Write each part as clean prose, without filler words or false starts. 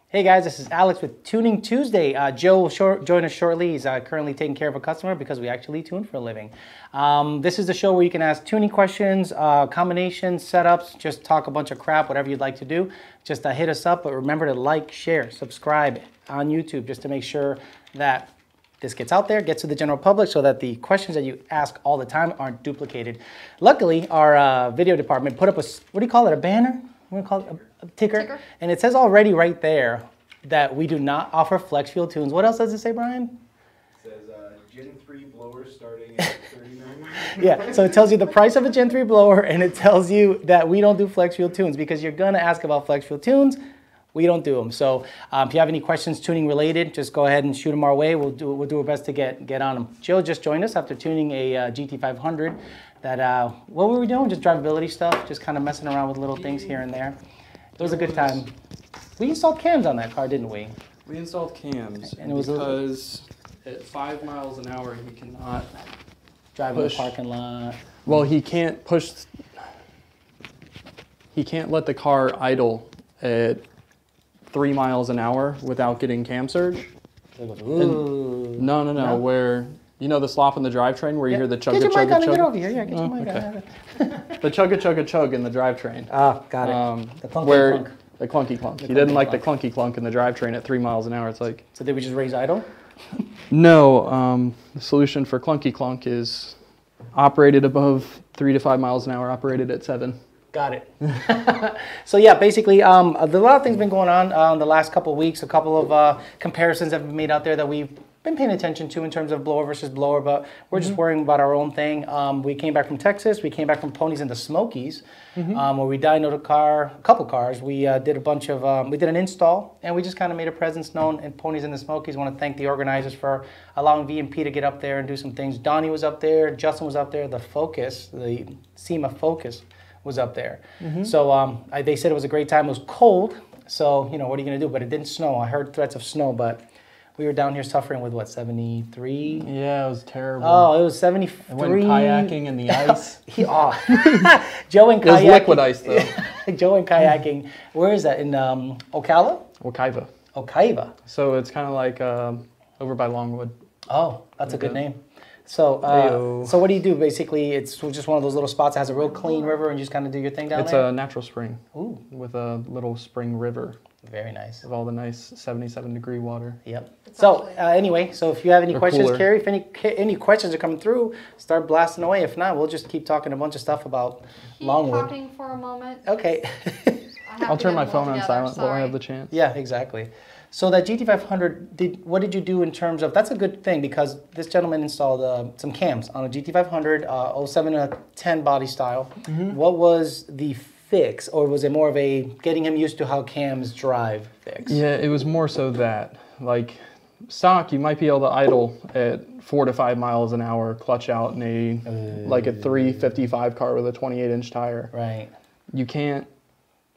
Hey guys, this is Alex with Tuning Tuesday. Joe will join us shortly. He's currently taking care of a customer because we actually tune for a living. This is the show where you can ask tuning questions, combinations, setups, just talk a bunch of crap, whatever you'd like to do. Just hit us up, but remember to like, share, subscribe on YouTube just to make sure that this gets out there, gets to the general public so that the questions that you ask all the time aren't duplicated. Luckily, our video department put up a, what do you call it, a banner? What do you call it? A ticker. And it says already right there that we do not offer flex fuel tunes. What else does it say, Brian? It says Gen 3 blower starting at $39. Yeah, so it tells you the price of a Gen 3 blower, and it tells you that we don't do flex fuel tunes because you're going to ask about flex fuel tunes. We don't do them. So if you have any questions tuning related, just go ahead and shoot them our way. We'll do our best to get on them. Jill just joined us after tuning a GT500. That what were we doing? Just drivability stuff, just kind of messing around with little things here and there. It was a good time. We installed cams on that car, didn't we? We installed cams, and it was because at 5 miles an hour he cannot drive in the parking lot. Well, he can't push. He can't let the car idle at 3 miles an hour without getting cam surge. Ooh. No. Where, you know the slop in the drivetrain where you hear the chugga chug chugga chug? Get over here. Yeah, get your mic on. The chugga chugga chug in the drivetrain. Oh, got it. The clunky clunk. The clunky clunk. He didn't like the clunky clunk in the drivetrain at 3 miles an hour. It's like. So did we just raise idle? No. The solution for clunky clunk is operated above 3 to 5 miles an hour, operated at 7. Got it. So yeah, basically, a lot of things been going on the last couple of weeks. A couple of comparisons have been made out there that we've been paying attention to in terms of blower versus blower, but we're just worrying about our own thing. We came back from Texas. We came back from Ponies in the Smokies, where we dynoed a couple cars. We did a bunch of, we did an install, and we just kind of made a presence known in Ponies in the Smokies. I want to thank the organizers for allowing VMP to get up there and do some things. Donnie was up there. Justin was up there. The Focus, the SEMA Focus was up there. So they said it was a great time. It was cold, so, you know, what are you going to do? But it didn't snow. I heard threats of snow, but we were down here suffering with, what, 73? Yeah, it was terrible. Oh, it was 73. I went kayaking in the ice. Joe and kayaking. It was liquid ice, though. Joe and kayaking. Where is that? In Ocala? Okaiva. Okaiva. So it's kind of like over by Longwood. Oh, that's a good name. So, so what do you do? Basically, it's just one of those little spots that has a real clean river, and you just kind of do your thing down there? It's a natural spring. Ooh. With a little spring river. Very nice. With all the nice 77-degree water. Yep. So anyway, so if you have any questions, cooler. Carrie, if any questions are coming through, start blasting away. If not, we'll just keep talking a bunch of stuff about Longwood. Keep talking for a moment. Okay. I'll turn my phone on silent while I have the chance. Yeah, exactly. So that GT500, what did you do in terms of, that's a good thing because this gentleman installed some cams on a GT500, 07 and 10 body style. What was the fix, or was it more of a getting him used to how cams drive fix? Yeah, it was more so that, like, stock, you might be able to idle at 4 to 5 miles an hour, clutch out in a 355 car with a 28-inch tire. Right. You can't,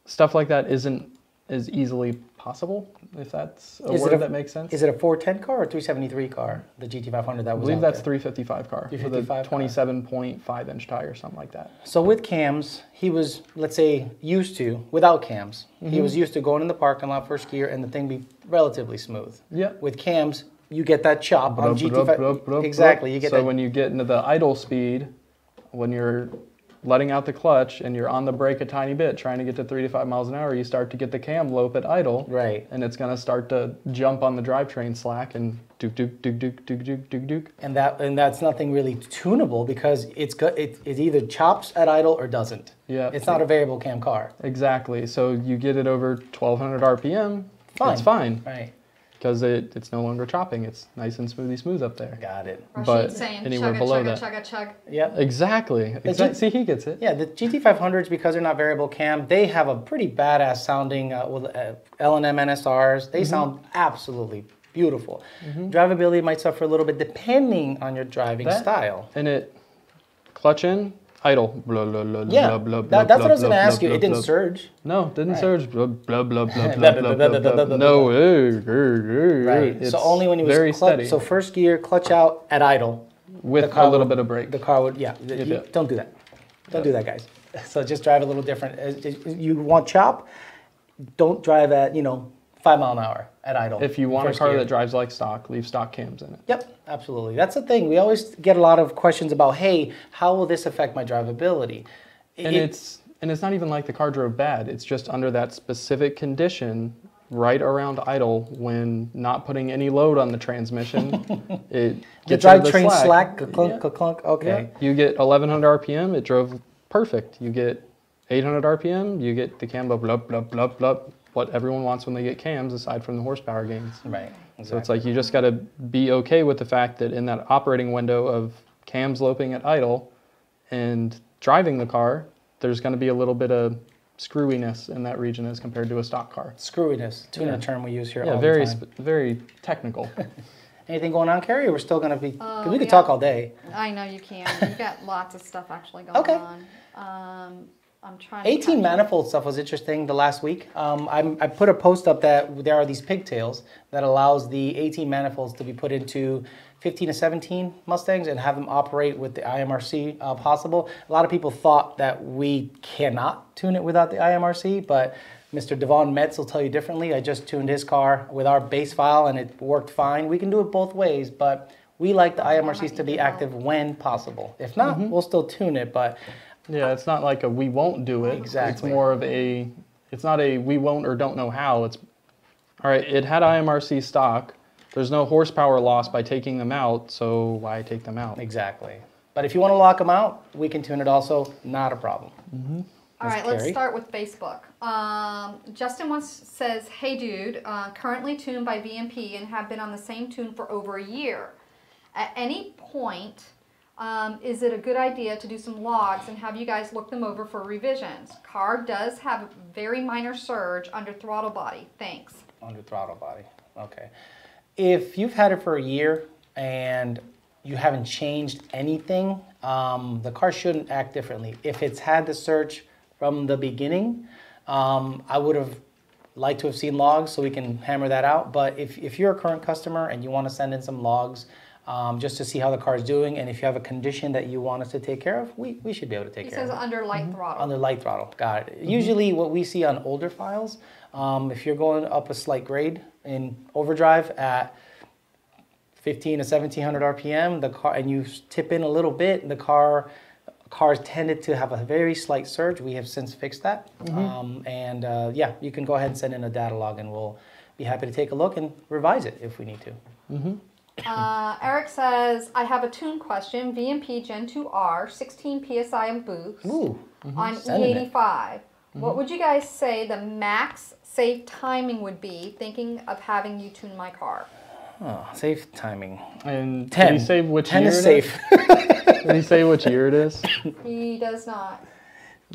stuff like that isn't as easily possible, if that's a word that makes sense. Is it a 410 car or 373 car, the GT500 that was I believe out that's there? 355 car 355 with a 27.5-inch tire, something like that. So with cams, he was, let's say, used to, without cams, he was used to going in the parking lot first gear and the thing be relatively smooth. Yeah. With cams, you get that chop on GT5. Exactly. You get so when you get into the idle speed, when you're letting out the clutch and you're on the brake a tiny bit, trying to get to 3 to 5 miles an hour, you start to get the cam lope at idle. Right. And it's going to start to jump on the drivetrain slack and duke, duke, duke, duke, duke, duke, duke, duke. And that's nothing really tunable because it either chops at idle or doesn't. Yeah. It's not a variable cam car. Exactly. So you get it over 1200 RPM, Fine. it's fine. Right. Because it's no longer chopping. It's nice and smooth up there. Got it. But saying, anywhere chugga, below chugga, that. chugga, chug. Yep. Exactly. See, he gets it. Yeah, the GT500s, because they're not variable cam, they have a pretty badass sounding with L&M NSRs. They sound absolutely beautiful. Drivability might suffer a little bit depending on your driving style. And it, clutch in, idle. Blah, blah, blah, Yeah, blah, blah, that's blah, what I was going to blah, ask you. blah, It didn't blah. surge. No, didn't Right. surge. Blah, blah, blah, blah, blah, blah, blah, blah. No. Right. It's so only when you was very clutch, steady. so first gear, clutch out at idle. With the car a little would- bit of brake. The car would, yeah. Don't do that. Don't do that, guys. So just drive a little different. You want chop, don't drive at, 5 mile an hour at idle. If you want a first car gear. that drives like stock, leave stock cams in it. Yep, absolutely. That's the thing. We always get a lot of questions about, hey, how will this affect my drivability? And it's not even like the car drove bad. It's just under that specific condition, right around idle, when not putting any load on the transmission, it the gets rid of drivetrain slack, Yeah. clunk, clunk. Okay. Yeah. You get 1100 RPM, it drove perfect. You get 800 RPM, you get the cam blah, blah, blah, blah, blah, what everyone wants when they get cams, aside from the horsepower gains. Right. Exactly. So it's like you just got to be okay with the fact that in that operating window of cams loping at idle and driving the car, there's going to be a little bit of screwiness in that region as compared to a stock car. Screwiness, tuner term we use here Yeah, all very the time. very technical. Anything going on, Carrie? Or we're still going to be, because we could talk all day. I know you can. You've got lots of stuff actually going Okay. on. I'm trying to 18 manifold stuff was interesting the last week. I put a post up that there are these pigtails that allows the 18 manifolds to be put into 15 to 17 Mustangs and have them operate with the IMRC possible. A lot of people thought that we cannot tune it without the IMRC, but Mr. Devon Metz will tell you differently. I just tuned his car with our base file and it worked fine. We can do it both ways, but we like the IMRCs to be active when possible. If not, we'll still tune it, but Yeah, it's not like a we won't do it. Exactly. It's more of it's not a we won't or don't know how. It's, all right, it had IMRC stock. There's no horsepower loss by taking them out, so why take them out? exactly. But if you want to lock them out, we can tune it also, not a problem. All right, let's start with Facebook. Justin says, hey dude, currently tuned by VMP and have been on the same tune for over a year. At any point, is it a good idea to do some logs and have you guys look them over for revisions? Car does have a very minor surge under throttle body. Thanks. Under throttle body, okay. If you've had it for a year and you haven't changed anything, the car shouldn't act differently. If it's had the surge from the beginning, I would have liked to have seen logs so we can hammer that out. But if you're a current customer and you want to send in some logs just to see how the car is doing, and if you have a condition that you want us to take care of, we should be able to take care of it. He says under light throttle. Under light throttle, got it. Usually what we see on older files, if you're going up a slight grade in overdrive at 15 to 1700 RPM, the car, and you tip in a little bit, the cars tended to have a very slight surge. We have since fixed that. Yeah, you can go ahead and send in a data log and we'll be happy to take a look and revise it if we need to. Eric says, I have a tune question. VMP Gen2r, 16 PSI and boost on E85. What would you guys say the max safe timing would be, thinking of having you tune my car? Oh, safe timing. And 10. Did he say which 10 year is it safe. Did he say which year it is? He does not.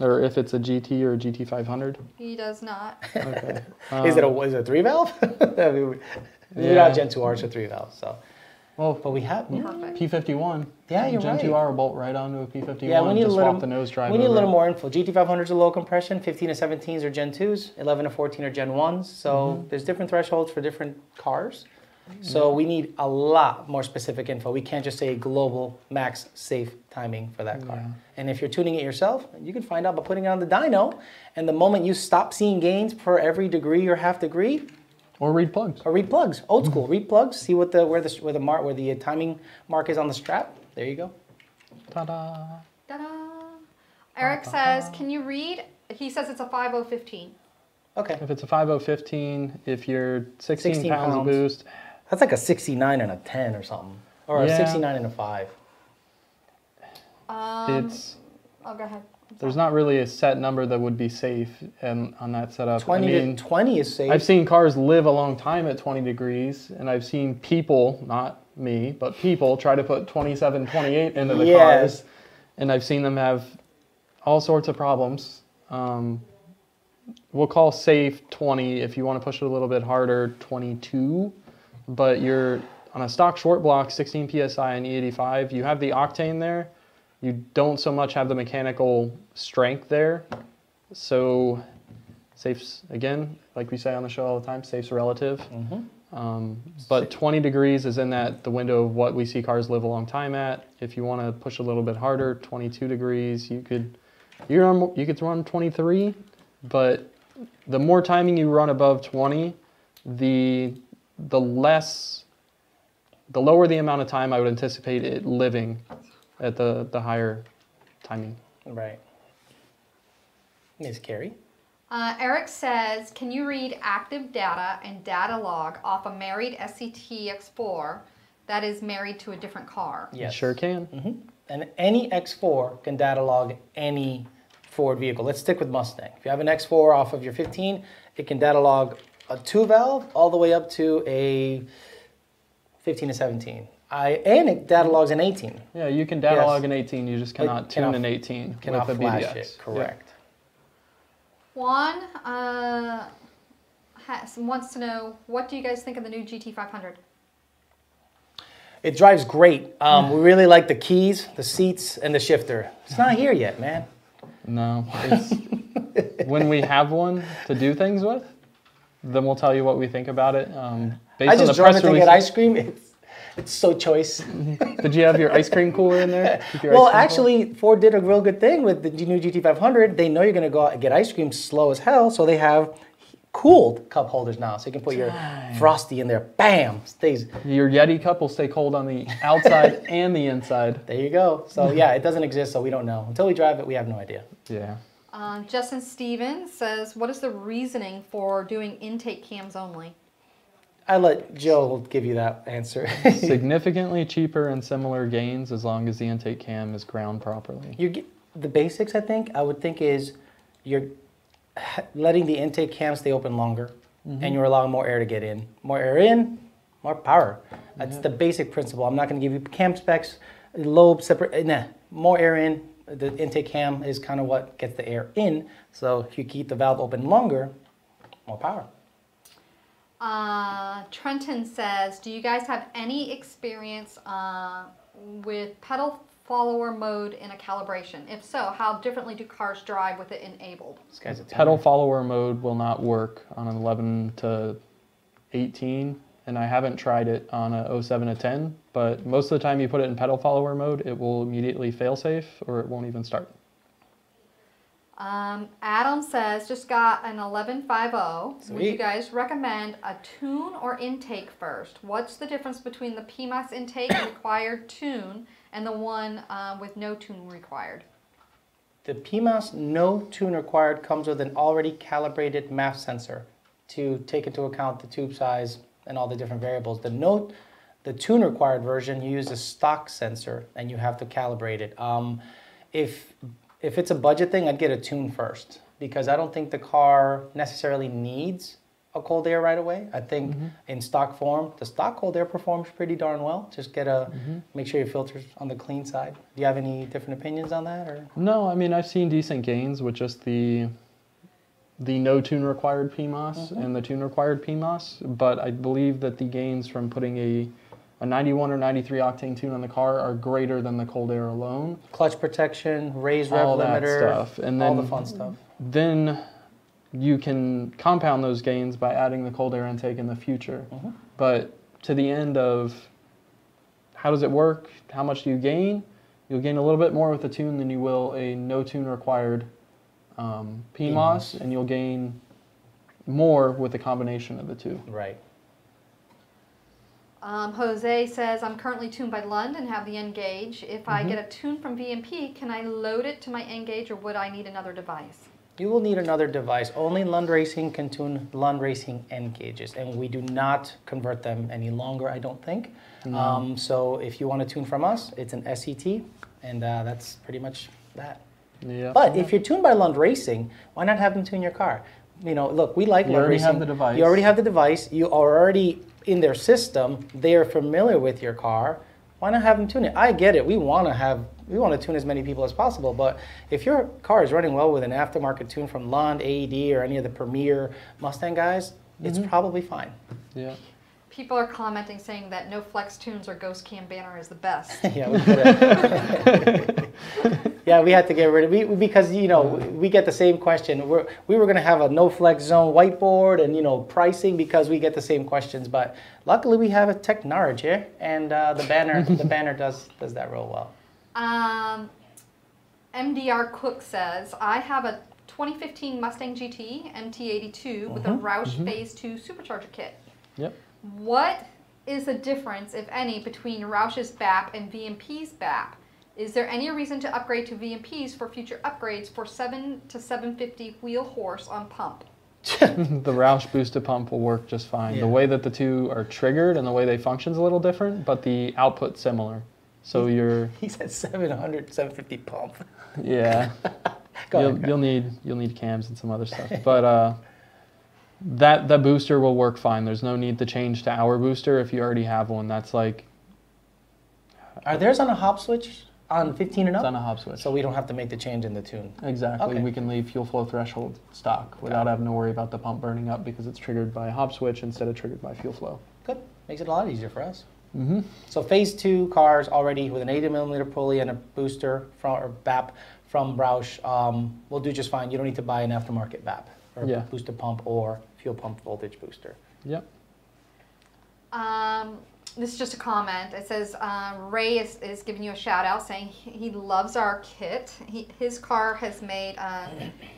Or if it's a GT or a GT500? He does not. Okay. Is it a 3-valve? We're not Gen2r, it's a 3-valve. So. Well, but we have Perfect. P51. Yeah, you're right. Gen2r will bolt right onto a P51. Yeah, we need just a little. swap the nose drive. We need a over. little more info. GT500s are low compression. 15 to 17s are Gen2s. 11 to 14 are Gen1s. So there's different thresholds for different cars. So we need a lot more specific info. We can't just say global max safe timing for that car. And if you're tuning it yourself, you can find out by putting it on the dyno. And the moment you stop seeing gains per every degree or half degree, or read plugs. Or read plugs. Old school. Read plugs. See what where the timing mark is on the strap. There you go. Ta-da. Ta-da. Eric says, can you read? He says it's a 5015. Okay. If it's a 5015, if you're 16 pounds of boost. That's like a 69 and a 10 or something. Or a 69 and a 5. It's. Oh, go ahead. There's not really a set number that would be safe on that setup. 20 to 20 is safe. I've seen cars live a long time at 20 degrees, and I've seen people, not me, but people try to put 27, 28 into the cars, and I've seen them have all sorts of problems. We'll call safe 20 if you want to push it a little bit harder, 22, but you're on a stock short block, 16 PSI and E85, you have the octane there. You don't so much have the mechanical strength there. So safe's, again, like we say on the show all the time, safe's relative. But 20 degrees is in the window of what we see cars live a long time at. If you want to push a little bit harder, 22 degrees, you could run 23, but the more timing you run above 20, the lower the amount of time I would anticipate it living at the higher timing. Right. Ms. Carrie? Eric says, can you read active data and data log off a married SCT X4 that is married to a different car? Yes. Sure can. And any X4 can data log any Ford vehicle. Let's stick with Mustang. If you have an X4 off of your 15, it can data log a 2-valve all the way up to a 15 to 17. And it data logs an 18. Yeah, you can data log an 18, you just cannot tune an 18 with a flash BDX. it, correct. Juan wants to know, what do you guys think of the new GT500? It drives great. We really like the keys, the seats, and the shifter. It's not here yet, man. No. It's, when we have one to do things with, then we'll tell you what we think about it. Based I just on the drove press it to release, get ice cream. It's so choice. Did you have your ice cream cooler in there? Well, actually, Ford did a real good thing with the new GT500. They know you're going to go out and get ice cream slow as hell, so they have cooled cup holders now. So you can put your Frosty in there. Bam! Stays. Your Yeti cup will stay cold on the outside and the inside. There you go. So yeah, it doesn't exist, so we don't know. Until we drive it, we have no idea. Yeah. Justin Stevens says, what is the reasoning for doing intake cams only? I let Joe give you that answer. Significantly cheaper and similar gains as long as the intake cam is ground properly. You get the basics. I would think is you're letting the intake cam stay open longer, and you're allowing more air to get in. More air in, more power. That's the basic principle. I'm not going to give you cam specs, lobe separate. Nah, more air in. The intake cam is kind of what gets the air in. So if you keep the valve open longer, more power. Trenton says, do you guys have any experience with pedal follower mode in a calibration? If so, how differently do cars drive with it enabled? This guy's a Pedal follower mode will not work on an 11 to 18, and I haven't tried it on a 07 to 10, but most of the time you put it in pedal follower mode, it will immediately fail safe or it won't even start. Adam says, just got an 1150. Sweet. Would you guys recommend a tune or intake first? What's the difference between the PMAS intake required tune and the one with no tune required? The PMAS no tune required comes with an already calibrated MAF sensor to take into account the tube size and all the different variables. The tune required version, you use a stock sensor and you have to calibrate it. If it's a budget thing, I'd get a tune first because I don't think the car necessarily needs a cold air right away. I think in stock form, the stock cold air performs pretty darn well. Just get make sure your filter's on the clean side. Do you have any different opinions on that? Or? No, I mean, I've seen decent gains with just the no tune required PMAS and the tune required PMAS, but I believe that the gains from putting a 91 or 93 octane tune on the car are greater than the cold air alone. Clutch protection, raised rev limiter, stuff. And then, all the fun stuff. Then you can compound those gains by adding the cold air intake in the future. But to the end of how does it work, how much do you gain? You'll gain a little bit more with the tune than you will a no tune required PMAS, and you'll gain more with the combination of the two. Right. Jose says, I'm currently tuned by Lund and have the nGauge. If I get a tune from VMP, can I load it to my nGauge or would I need another device? You will need another device. Only Lund Racing can tune Lund Racing nGauges, and we do not convert them any longer, I don't think. So if you want to tune from us, it's an SCT, and that's pretty much that. Yeah. But if you're tuned by Lund Racing, why not have them tune your car? You know, look, we like Lund Racing. You already have the device. You already have the device. You are already in their system. They are familiar with your car. Why not have them tune it? I get it. We want to tune as many people as possible. But if your car is running well with an aftermarket tune from Lund, AED, or any of the premier Mustang guys, it's probably fine. Yeah. People are commenting saying that no flex tunes or ghost cam banner is the best. Yeah, we could yeah, we had to get rid of it because, you know, we get the same question. We were going to have a no flex zone whiteboard and, you know, pricing because we get the same questions. But luckily we have a technology here, and the banner does that real well. MDR Cook says, I have a 2015 Mustang GT MT82 with a Roush Phase 2 supercharger kit. Yep. What is the difference, if any, between Roush's BAP and VMP's BAP? Is there any reason to upgrade to VMPs for future upgrades for 7 to 750 wheel horse on pump? The Roush boosted pump will work just fine. Yeah. The way that the two are triggered and the way they function is a little different, but the output's similar. So He said 700, 750 pump. Yeah. You'll need cams and some other stuff. But that booster will work fine. There's no need to change to our booster if you already have one. That's like... Are theirs on a hop switch on 15 and up? It's on a hop switch. So we don't have to make the change in the tune. Exactly. Okay. We can leave fuel flow threshold stock without having to worry about the pump burning up because it's triggered by a hop switch instead of triggered by fuel flow. Good. Makes it a lot easier for us. So phase 2 cars already with an 80mm pulley and a booster or BAP from Roush will do just fine. You don't need to buy an aftermarket BAP or booster pump or fuel pump voltage booster. Yep. This is just a comment. It says Ray is giving you a shout out saying he loves our kit. His car has made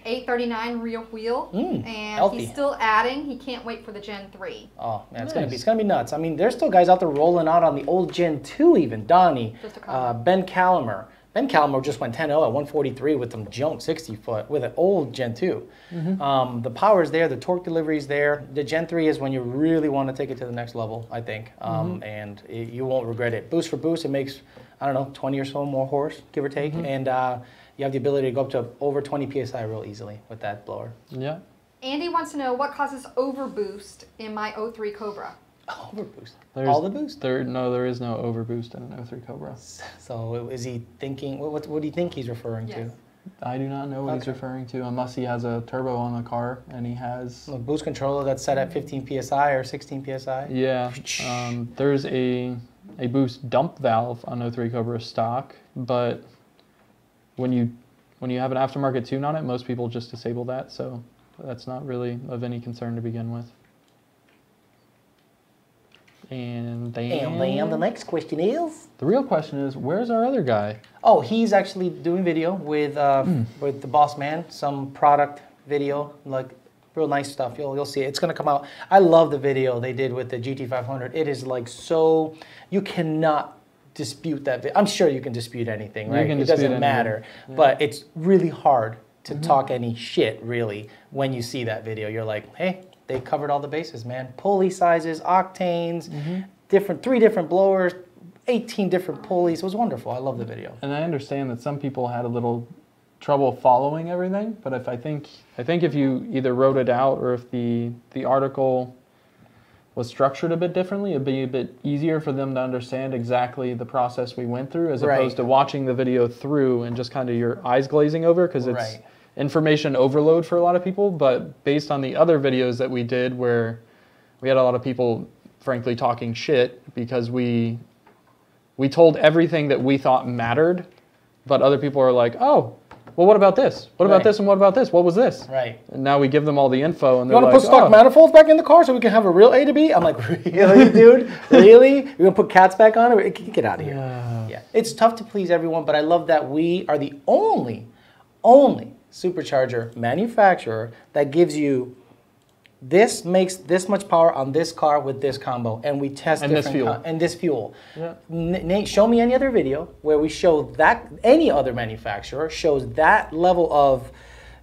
839 rear wheel, and healthy. He's still adding. He can't wait for the Gen 3. Oh man, it's gonna be nuts. I mean, there's still guys out there rolling out on the old Gen 2 even. Donnie, Just a comment. Ben Calamer. Ben Calmer just went 10-0 at 143 with some junk 60 foot with an old Gen 2. The power is there, the torque delivery is there. The Gen 3 is when you really want to take it to the next level, I think, and you won't regret it. Boost for boost, it makes, I don't know, 20 or so more horse, give or take, and you have the ability to go up to over 20 PSI real easily with that blower. Yeah. Andy wants to know what causes overboost in my 03 Cobra. Overboost. There's, All the boost? No, there is no overboost in an 03 Cobra. So is he thinking, what do you think he's referring to? I do not know what he's referring to unless he has a turbo on the car and he has... A boost controller that's set at 15 PSI or 16 PSI? Yeah. There's a boost dump valve on 03 Cobra stock, but when you have an aftermarket tune on it, most people just disable that, so that's not really of any concern to begin with. And then the next question is? the real question is, where's our other guy? Oh, he's actually doing video with the boss man, some product video, like real nice stuff. You'll see it. It's gonna come out. I love the video they did with the GT500. It is like so, you cannot dispute that. I'm sure you can dispute anything, right? It doesn't matter, but it's really hard to talk any shit really when you see that video. You're like, hey, they covered all the bases, man. Pulley sizes, octanes, 3 different blowers, 18 different pulleys. It was wonderful. I love the video. And I understand that some people had a little trouble following everything, but I think if you either wrote it out or if the article was structured a bit differently, it'd be a bit easier for them to understand exactly the process we went through, as opposed to watching the video through and just kind of your eyes glazing over, because it's information overload for a lot of people. But based on the other videos that we did, where we had a lot of people frankly talking shit because we told everything that we thought mattered, but other people are like, oh, well, what about this? What about this and what about this? What was this? Right. And now we give them all the info, and You they're want to like, put stock manifolds back in the car so we can have a real A to B? I'm like, really, dude? Really? You're going to put cats back on it? Get out of here. Yeah. It's tough to please everyone, but I love that we are the only supercharger manufacturer that gives you this makes this much power on this car with this combo, and we test and this fuel. And this fuel. Yeah. Nate, show me any other video where we show that any other manufacturer shows that level of,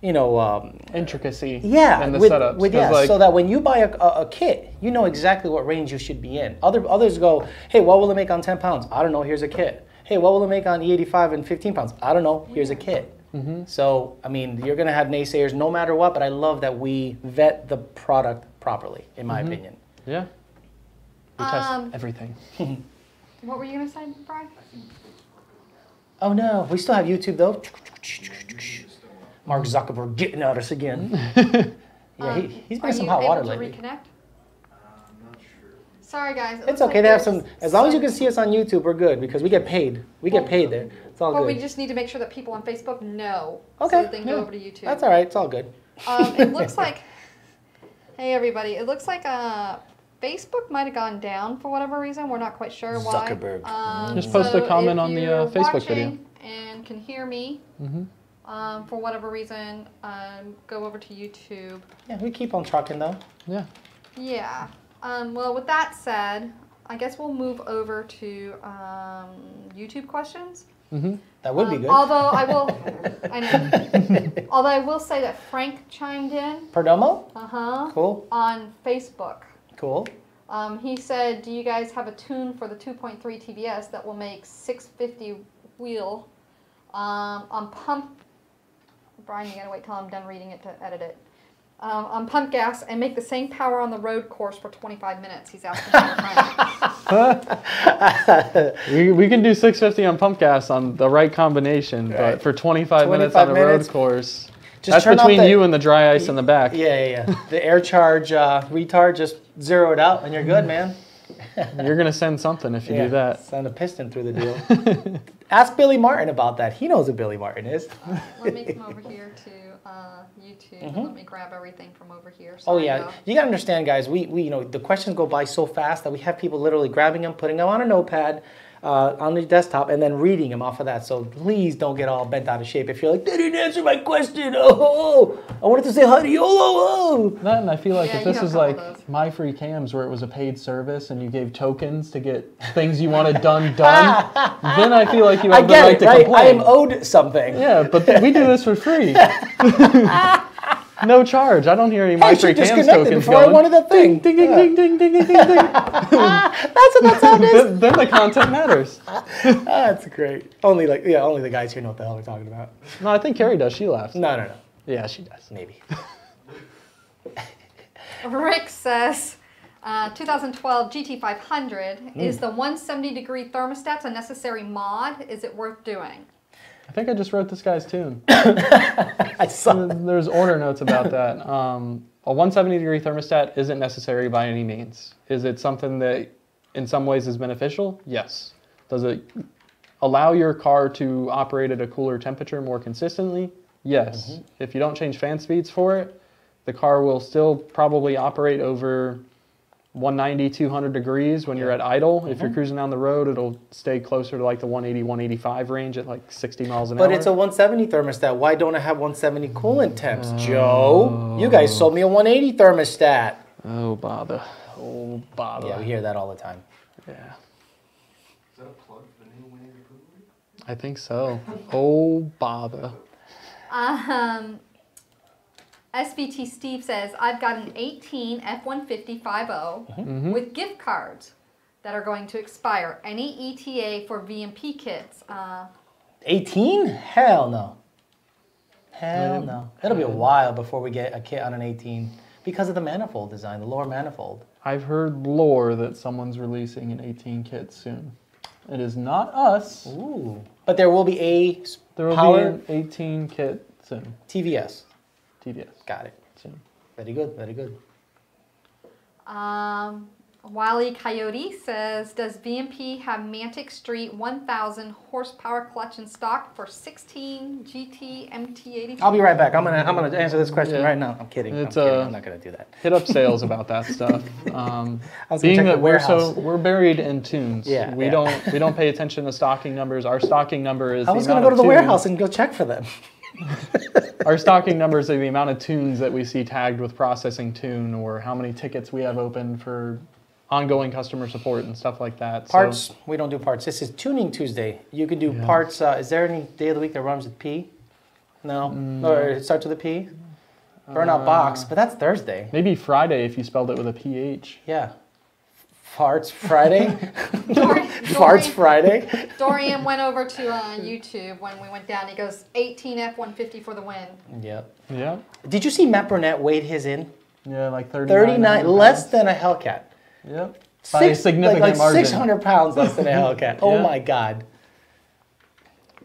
intricacy. Yeah, in the setups. Like, so that when you buy a kit, you know exactly what range you should be in. Others go, hey, what will it make on 10 pounds? I don't know. Here's a kit. Hey, what will it make on E85 and 15 pounds? I don't know. Here's a kit. So, I mean, you're going to have naysayers no matter what, but I love that we vet the product properly, in my opinion. Yeah. We test everything. What were you going to say, Brian? Oh, no. We still have YouTube, though. Mark Zuckerberg getting at us again. Yeah, he's been some hot water lately. Are you able to reconnect? I'm not sure. Sorry, guys. It's okay. They have some. As long as you can see us on YouTube, we're good because we get paid. We get paid there. It's all good. But we just need to make sure that people on Facebook know. Okay. So that they can go over to YouTube. That's all right. It's all good. It looks like. Hey everybody! It looks like Facebook might have gone down for whatever reason. We're not quite sure why. Zuckerberg. Just post a comment on the Facebook video. And can hear me. For whatever reason, go over to YouTube. Yeah, we keep on trucking though. Yeah. Yeah. Well, with that said, I guess we'll move over to YouTube questions. That would be good. Although I will, I know. Although I will say that Frank chimed in. Perdomo? Cool. On Facebook. Cool. He said, do you guys have a tune for the 2.3 TBS that will make 650 wheel on pump? Brian, you gotta wait till I'm done reading it to edit it. On pump gas and make the same power on the road course for 25 minutes. He's asking we can do 650 on pump gas on the right combination, but for 25 minutes on the road course, that's between you and the dry ice in the back. Yeah. The air charge retard, just zero it out and you're good, man. You're going to send something if you do that. Send a piston through the deal. Ask Billy Martin about that. He knows who Billy Martin is. Let me come over here to YouTube. And let me grab everything from over here. Sorry, you gotta understand, guys. We the questions go by so fast that we have people literally grabbing them, putting them on a notepad. on the desktop and then reading them off of that. So please don't get all bent out of shape. If you're like, they didn't answer my question. Oh, I wanted to say hi to YOLO. Oh. That, and I feel like Yeah, if you this have was a couple like of those. My Free Cams where it was a paid service and you gave tokens to get things you wanted done, then I feel like you I have the get right it, to right? complain. I am owed something. Yeah, but we do this for free. No charge. I don't hear any My Hey, Free she Cams disconnected tokens before I going. wanted that thing. Ding, ding, ding, ding, ding, ding, ding, ding. That's what that sound is. Then the content matters. That's great. Only the guys here know what the hell we're talking about. No, I think Carrie does. She laughs. No. Yeah, she does. Maybe. Rick says, 2012 GT500, is the 170-degree thermostats a necessary mod? Is it worth doing? I think I just wrote this guy's tune. I saw that. There's order notes about that. A 170-degree thermostat isn't necessary by any means. Is it something that in some ways is beneficial? Yes. Does it allow your car to operate at a cooler temperature more consistently? Yes. Mm-hmm. If you don't change fan speeds for it, the car will still probably operate over 190, 200 degrees when you're at idle. If you're cruising down the road, it'll stay closer to like the 180, 185 range at like 60 miles an hour. But it's a 170 thermostat. Why don't I have 170 coolant temps, Joe? You guys sold me a 180 thermostat. Oh, bother. Oh, bother. Yeah, we hear that all the time. Yeah. Is that a plug for the new Winnie the Pooh? I think so. Oh, bother. SVT Steve says, I've got an 18 F-150 5.0 with gift cards that are going to expire. Any ETA for VMP kits? 18? Hell no. Hell no. It'll be a while before we get a kit on an 18 because of the manifold design, the lower manifold. I've heard lore that someone's releasing an 18 kit soon. It is not us. Ooh. But there will be a There will power be an 18 kit soon. TVS. TVS. Got it. Soon. Very good, very good. Wily Coyote says, does VMP have Mantic Street 1000 horsepower clutch in stock for 16 GT MT83? I'll be right back. I'm gonna answer this question Yeah. right now. I'm kidding. It's, I'm not gonna do that. Hit up sales about that stuff. was gonna Being check that the warehouse. we're buried in tunes. Yeah, We yeah. don't pay attention to stocking numbers. Our stocking number is I was gonna go to the warehouse and go check for them. Our stocking numbers are the amount of tunes that we see tagged with processing tune, or how many tickets we have open for ongoing customer support and stuff like that. Parts, we don't do parts. This is Tuning Tuesday. You can do parts. Is there any day of the week that rhymes with P? No? Or it starts with a P? Burnout box, but that's Thursday. Maybe Friday if you spelled it with a PH. Yeah. Farts Friday? Dorian- Farts Friday? Dorian went over to YouTube when we went down. He goes, 18 F-150 for the win. Yep. Yeah. Did you see Matt Burnett weighed his in? Yeah, like 39, less than a Hellcat. Yep. By a significant like margin. 600 pounds less than a Hellcat. Oh Yeah. my God.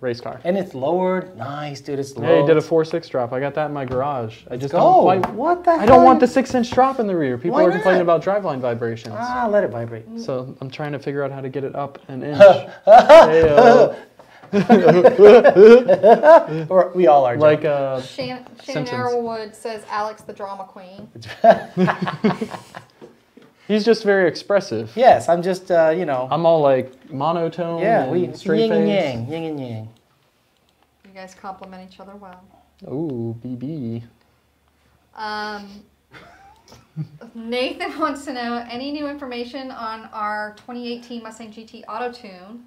Race car. And it's lowered. Nice, dude. It's low. Hey, did a 4.6 drop. I got that in my garage. I just Go. don't quite. What the hell? I don't want the 6-inch drop in the rear. People Why are complaining not? about driveline vibrations. Let it vibrate. So I'm trying to figure out how to get it up an inch. Heyo. Or we all are. Joe. Like Shannon Simpsons. Arrowwood says, Alex the drama queen. he's just very expressive. Yes, I'm just, you know. I'm all like monotone. Yeah, and we straight yin and face. yang, yin and yang. You guys compliment each other well. Ooh, BB. Nathan wants to know any new information on our 2018 Mustang GT Auto Tune,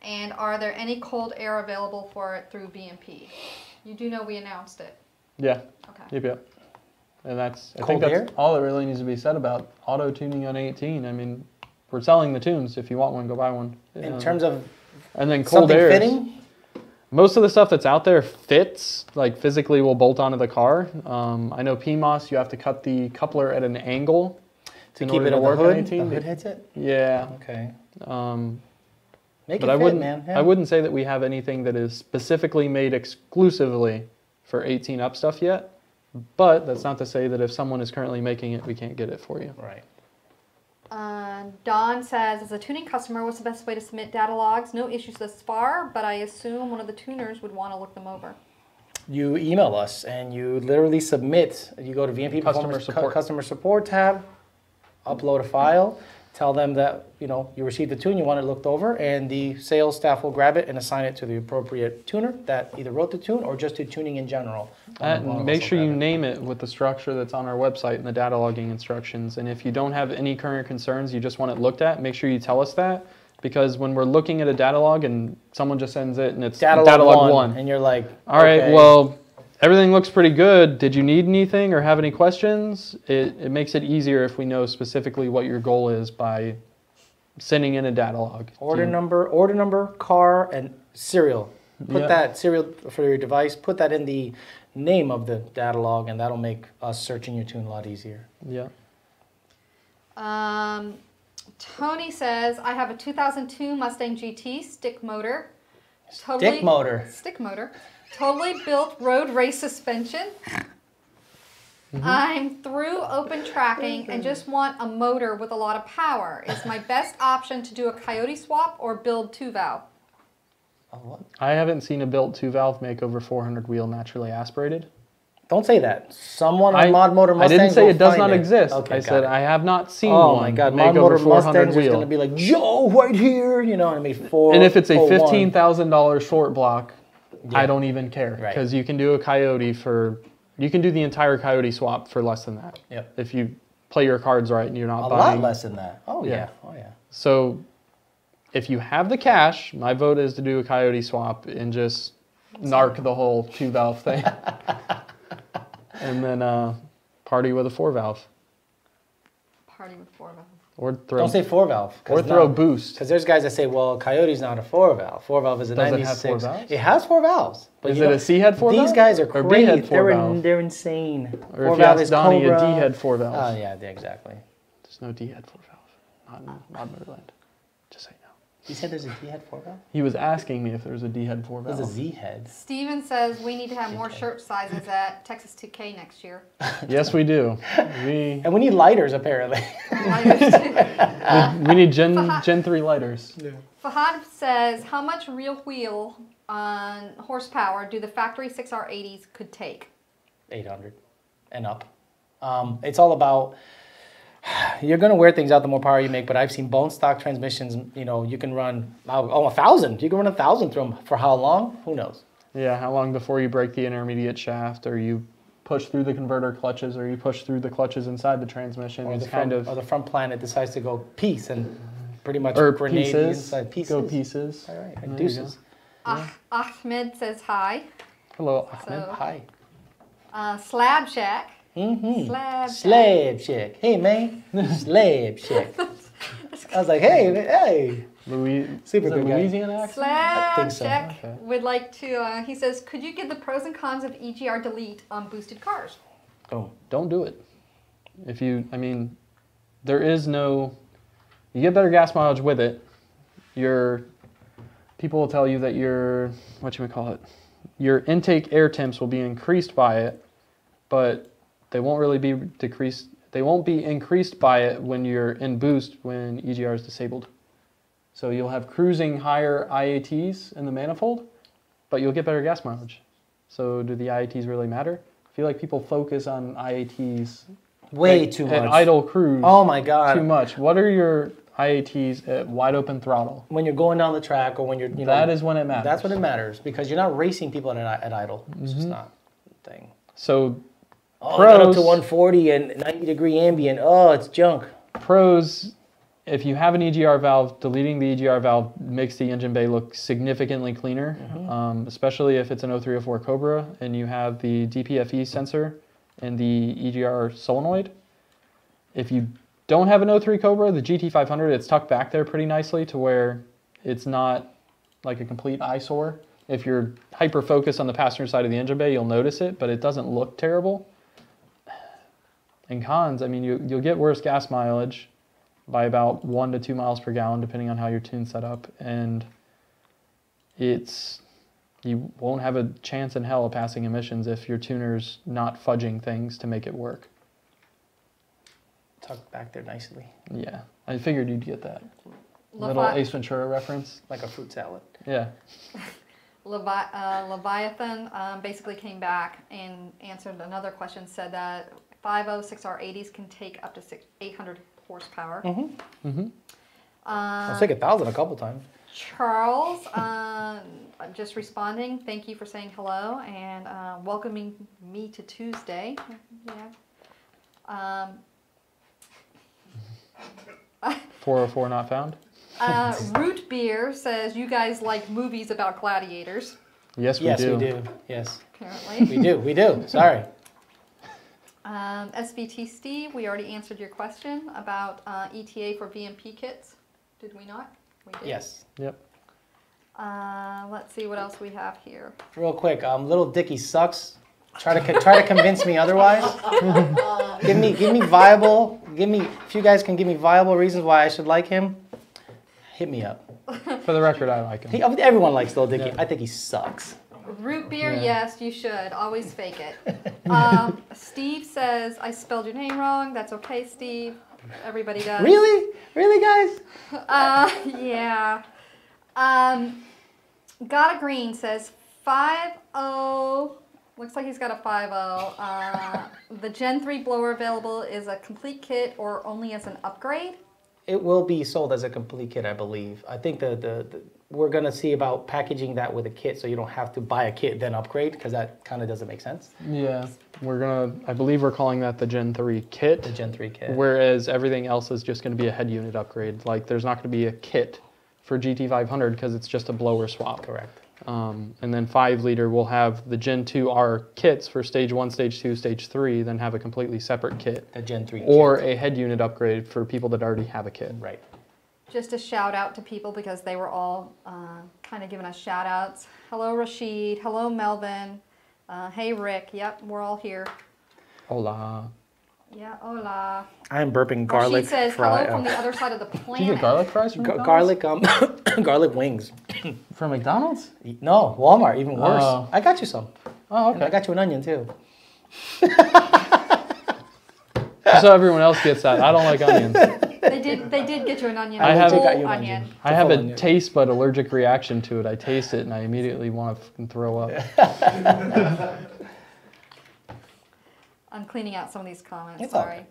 and are there any cold air available for it through VMP? You do know we announced it. Yeah. Okay. Yep. And I think Cold that's air? all that really needs to be said about auto tuning on 18. I mean, we're selling the tunes. If you want one, go buy one. In terms of and then cold something air. fitting, Most of the stuff that's out there fits, like physically will bolt onto the car. I know PMAS, you have to cut the coupler at an angle to in keep order it to on work the on hood, 18. the hood hits it? Yeah. Okay. But Make it I fit, wouldn't, man. Yeah. I wouldn't say that we have anything that is specifically made exclusively for 18 up stuff yet. But that's not to say that if someone is currently making it, we can't get it for you. Right. Don says, as a tuning customer, what's the best way to submit data logs? No issues thus far, but I assume one of the tuners would want to look them over. You email us and you literally submit. You go to VMP Customer Performance support. Customer Support tab, upload a file, tell them that, you know, you received the tune, you want it looked over, and the sales staff will grab it and assign it to the appropriate tuner that either wrote the tune or just did tuning in general. Make sure you name it with the structure that's on our website and the data logging instructions. And if you don't have any current concerns, you just want it looked at, make sure you tell us that. Because when we're looking at a data log and someone just sends it and it's data log 1. And you're like, all right, well, everything looks pretty good. Did you need anything or have any questions? It makes it easier if we know specifically what your goal is by sending in a data log. Order number, car, and serial. Put that serial for your device, put that in the name of the data log, and that'll make us searching your tune a lot easier. Yeah. Tony says, I have a 2002 Mustang GT stick motor. Stick motor. Totally built road race suspension. I'm through open tracking and just want a motor with a lot of power. Is my best option to do a coyote swap or build 2-valve? I haven't seen a built 2-valve make over 400 wheel naturally aspirated. Don't say that. Someone on Mod Motor Mustang. I didn't say it does not exist. Okay, I said I have not seen one. Oh my God, Mod Motor Mustangs is going to be like, Joe, right here, you know, and make 4. And if it's a $15,000 short block, I don't even care. Because you can do a coyote you can do the entire coyote swap for less than that. Yep. If you play your cards right and you're not buying. A lot less than that. Oh yeah. Oh yeah. So if you have the cash, my vote is to do a coyote swap and just narc the whole 2-valve thing. And then party with a 4-valve. Party with 4-valve. Or throw. Don't say 4-valve. Or throw boost. Because there's guys that say, well, Coyote's not a 4-valve. 4-valve is a 96. Does it have 4 valves? It has 4 valves. But is it a C-head 4-valve? These guys are crazy. B-head 4-valve? They're insane. Or if you ask Donnie, a D-head 4-valve. Oh, yeah, exactly. There's no D-head 4-valve. Not in Motorland. Just so you know. He said there's a D-head 4-valve? He was asking me if there's a D-head 4-valve. There's a Z-head. Steven says we need to have more shirt sizes at Texas 2K next year. Yes, we do. And we need lighters, apparently. We need Gen 3 lighters. Yeah. Fahad says, how much real wheel on horsepower do the factory 6R80s could take? 800 and up. It's all about... You're going to wear things out the more power you make, but I've seen bone stock transmissions, you know, you can run 1,000. You can run 1,000 through them. For how long? Who knows? Yeah, how long before you break the intermediate shaft, or you push through the converter clutches, or you push through the clutches inside the transmission. Or the front planet decides to go piece and pretty much grenade pieces. The inside. Pieces. Go pieces. All right, deuces. Ahmed says hi. Hello, Ahmed. So, hi. Slab Shack. Slab Shack. Hey, man. Slab Shack. I was like, hey. Super good guy. Louisiana accent? Slab Shack would like to, he says, could you give the pros and cons of EGR delete on boosted cars? Oh, don't do it. There is no, you get better gas mileage with it. People will tell you that your intake air temps will be increased by it, but they won't really be decreased. They won't be increased by it when you're in boost when EGR is disabled. So you'll have cruising higher IATs in the manifold, but you'll get better gas mileage. So do the IATs really matter? I feel like people focus on IATs way too much. At idle cruise. Oh my God. Too much. What are your IATs at wide open throttle? When you're going down the track or when you're, that is when it matters. That's when it matters because you're not racing people at idle. It's just not a thing. So pros, got up to 140 and 90-degree ambient. Oh, it's junk. Pros, if you have an EGR valve, deleting the EGR valve makes the engine bay look significantly cleaner, especially if it's an 0304 Cobra and you have the DPFE sensor and the EGR solenoid. If you don't have an 03 Cobra, the GT500, it's tucked back there pretty nicely to where it's not like a complete eyesore. If you're hyper-focused on the passenger side of the engine bay, you'll notice it, but it doesn't look terrible. And cons, you'll get worse gas mileage by about 1 to 2 miles per gallon, depending on how your tune's set up. And you won't have a chance in hell of passing emissions if your tuner's not fudging things to make it work. Tucked back there nicely. Yeah, I figured you'd get that. Little Ace Ventura reference. Like a fruit salad. Yeah. Leviathan basically came back and answered another question, said that 506R80s can take up to 800 horsepower. I'll take 1,000 a couple times. Charles, just responding. Thank you for saying hello and welcoming me to Tuesday. Yeah. 404 not found? Root Beer says you guys like movies about gladiators. Yes, we do. Yes, we do. Yes. Apparently. We do. Sorry. SVT Steve, we already answered your question about ETA for VMP kits. Did we not? We did. Yes. Yep. Let's see what else we have here. Real quick, Little Dicky sucks. Try to convince me otherwise. give me viable. If you guys can give me viable reasons why I should like him, hit me up. For the record, I like him. Everyone likes Little Dicky. Yeah. I think he sucks. Root beer, Yeah. yes, you should. Always fake it. Steve says, I spelled your name wrong. That's okay, Steve. Everybody does. Really? Really, guys? Yeah. Got a Green says 5.0. Looks like he's got a 5.0. The Gen 3 blower available is a complete kit or only as an upgrade? It will be sold as a complete kit, I believe. I think we're going to see about packaging that with a kit so you don't have to buy a kit then upgrade, because that kind of doesn't make sense. Yeah, I believe we're calling that the Gen 3 kit. The Gen 3 kit. Whereas everything else is just going to be a head unit upgrade. Like, there's not going to be a kit for GT500 because it's just a blower swap. Correct. And then 5 liter will have the Gen2r kits for stage 1, stage 2, stage 3, then have a completely separate kit. The Gen 3 Or kit. a head unit upgrade for people that already have a kit. Right. Just a shout out to people because they were all kind of giving us shout outs. Hello, Rashid. Hello, Melvin. Hey, Rick. Yep, we're all here. Hola. Yeah, hola. I'm burping garlic Rashid says fry. hello from the other side of the planet. Did you get garlic fries from McDonald's? Garlic wings. From McDonald's? No, Walmart, even worse. Oh. I got you some. Oh, And I okay. got you an onion too. So everyone else gets that. I don't like onions. They did get you an onion. I a have- whole got you an onion. onion. I have full a onion. taste bud allergic reaction to it. I taste it and I immediately want to fucking throw up. I'm cleaning out some of these comments. It's Sorry.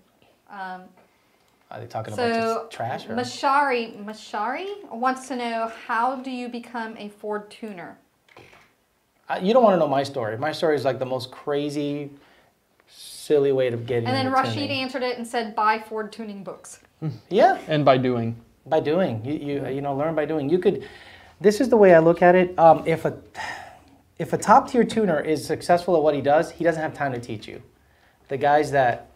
Are they talking So, about just trash? Or? Mashari wants to know, how do you become a Ford tuner? You don't want to know my story. My story is like the most crazy, silly way of getting And then into Rashid tuning. answered it and said, buy Ford tuning books. Yeah, And by doing. by doing. You know, learn by doing. You could. This is the way I look at it. If a top tier tuner is successful at what he doesn't have time to teach you. The guys that,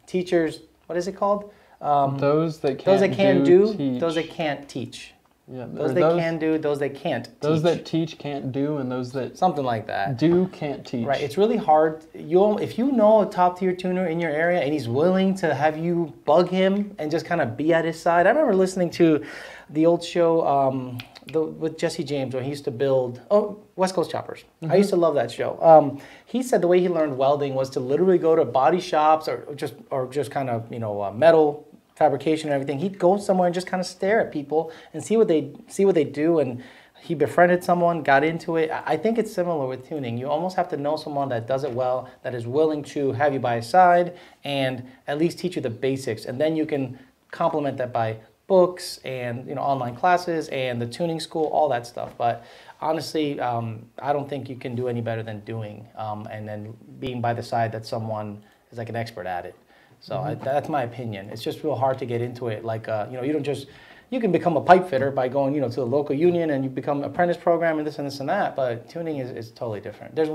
teachers. What is it called? Those that can't Those that can do, teach. those that can't teach. Yeah, Those or that can do, those that can't teach. Those that teach can't do, and those that Something like that. do can't teach. Right, it's really hard. If you know a top tier tuner in your area and he's willing to have you bug him and just kind of be at his side. I remember listening to the old show with Jesse James when he used to build West Coast Choppers. I used to love that show. He said the way he learned welding was to literally go to body shops or just kind of metal fabrication and everything. He'd go somewhere and just kind of stare at people and see what they do, and he befriended someone, got into it. I think it's similar with tuning. You almost have to know someone that does it well, that is willing to have you by his side and at least teach you the basics, and then you can complement that by books and online classes and the tuning school, all that stuff. But honestly, I don't think you can do any better than doing and then being by the side that someone is like an expert at it. So that's my opinion. It's just real hard to get into it. Like, you can become a pipe fitter by going, to the local union and you become an apprentice program and this and this and that, but tuning is totally different. There's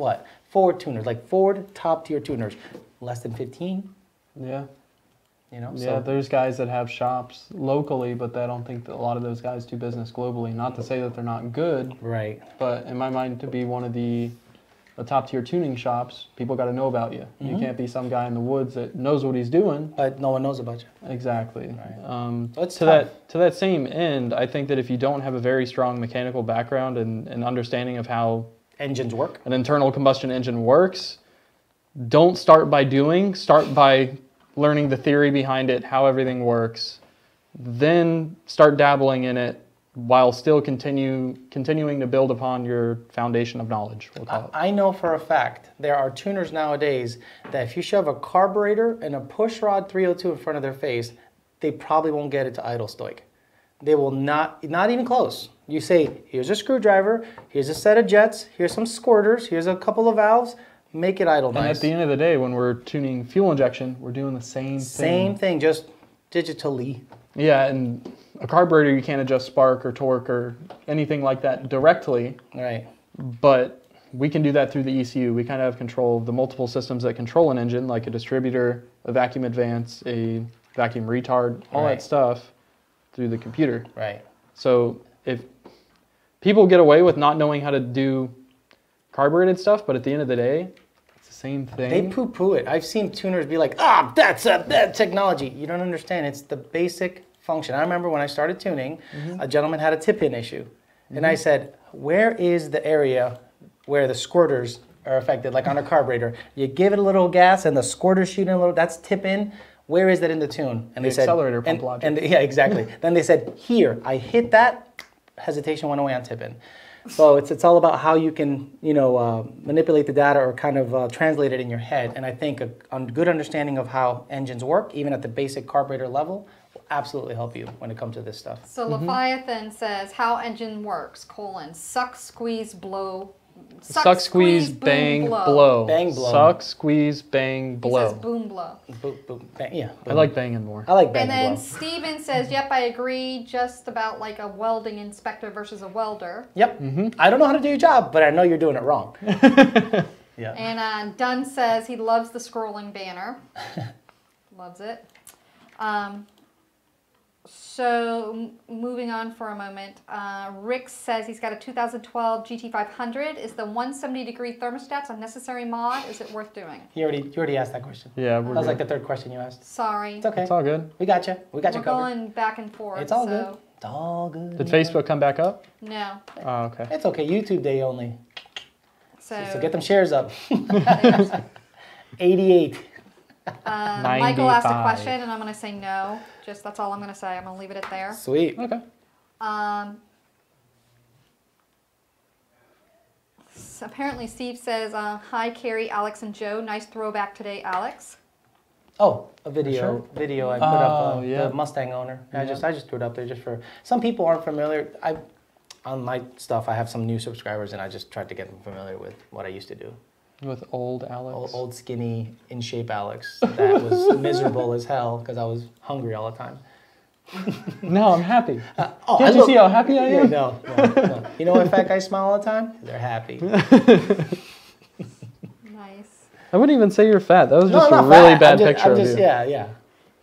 Ford tuners, like Ford top tier tuners, less than 15, Yeah. so. Yeah, there's guys that have shops locally, but I don't think that a lot of those guys do business globally. Not to say that they're not good, Right. but in my mind, to be one of the top tier tuning shops, people got to know about you. You can't be some guy in the woods that knows what he's doing. But no one knows about you. Exactly. Right. So it's to tough. that same end, I think that if you don't have a very strong mechanical background and understanding of how Engines work. an internal combustion engine works, don't start by doing. Start by learning the theory behind it, how everything works. Then start dabbling in it while still continuing to build upon your foundation of knowledge, we'll call it. I know for a fact there are tuners nowadays that if you shove a carburetor and a push rod 302 in front of their face, they probably won't get it to idle stoic. They will not even close. You say, here's a screwdriver, here's a set of jets, here's some squirters, here's a couple of valves, make it idle nice. And at the end of the day, when we're tuning fuel injection, we're doing the same thing. Same thing, just digitally. Yeah, and a carburetor, you can't adjust spark or torque or anything like that directly. Right. But we can do that through the ECU. We kind of have control of the multiple systems that control an engine, like a distributor, a vacuum advance, a vacuum retard, all that stuff through the computer. Right. So if people get away with not knowing how to do carbureted stuff, but at the end of the day, it's the same thing. They poo-poo it. I've seen tuners be like, that's a bad technology. You don't understand. It's the basic function. I remember when I started tuning, a gentleman had a tip-in issue. And I said, where is the area where the squirters are affected, like on a carburetor? You give it a little gas and the squirters shoot in a little, that's tip-in. Where is that in the tune? And they said, accelerator pump logic. Yeah, exactly. Then they said, here, I hit that, hesitation went away on tip-in. So it's all about how you can, manipulate the data or kind of translate it in your head. And I think a good understanding of how engines work, even at the basic carburetor level, will absolutely help you when it comes to this stuff. So Leviathan says, how engine works, suck, squeeze, blow. Suck, squeeze, bang, blow. Bang, blow. Suck, squeeze, bang, blow. He says boom, blow. Boom, boom, bang, yeah. Boom. I like banging more. I like bang And then blow. Steven says, yep, I agree, just about like a welding inspector versus a welder. Yep. I don't know how to do your job, but I know you're doing it wrong. Yeah. And Dunn says he loves the scrolling banner. Loves it. So moving on for a moment, Rick says he's got a 2012 GT500. Is the 170-degree thermostats a necessary mod? Is it worth doing? You already asked that question. Yeah, that was like the third question you asked. Sorry. It's okay. It's all good. We got you. We got you We're covered. going back and forth. It's all good. It's all good. Did Facebook come back up? No. Oh, okay. It's okay. YouTube day only. So get them shares up. 88. Michael asked a 95. question, and I'm going to say no. Just that's all I'm going to say. I'm going to leave it at there. Sweet. Okay. So apparently, Steve says, "Hi, Carrie, Alex, and Joe. Nice throwback today, Alex." Oh, a video. Video I put up. yeah. The Mustang owner. Yeah. I just threw it up there just for some people aren't familiar. On my stuff, I have some new subscribers, and I just tried to get them familiar with what I used to do. With old Alex. Old skinny, in shape Alex. That was miserable as hell because I was hungry all the time. No, I'm happy. Can't you see how happy I am? No. You know why fat guys smile all the time? They're happy. Nice. I wouldn't even say you're fat. That was just I'm a not really fat. bad I'm picture just, of you. Yeah.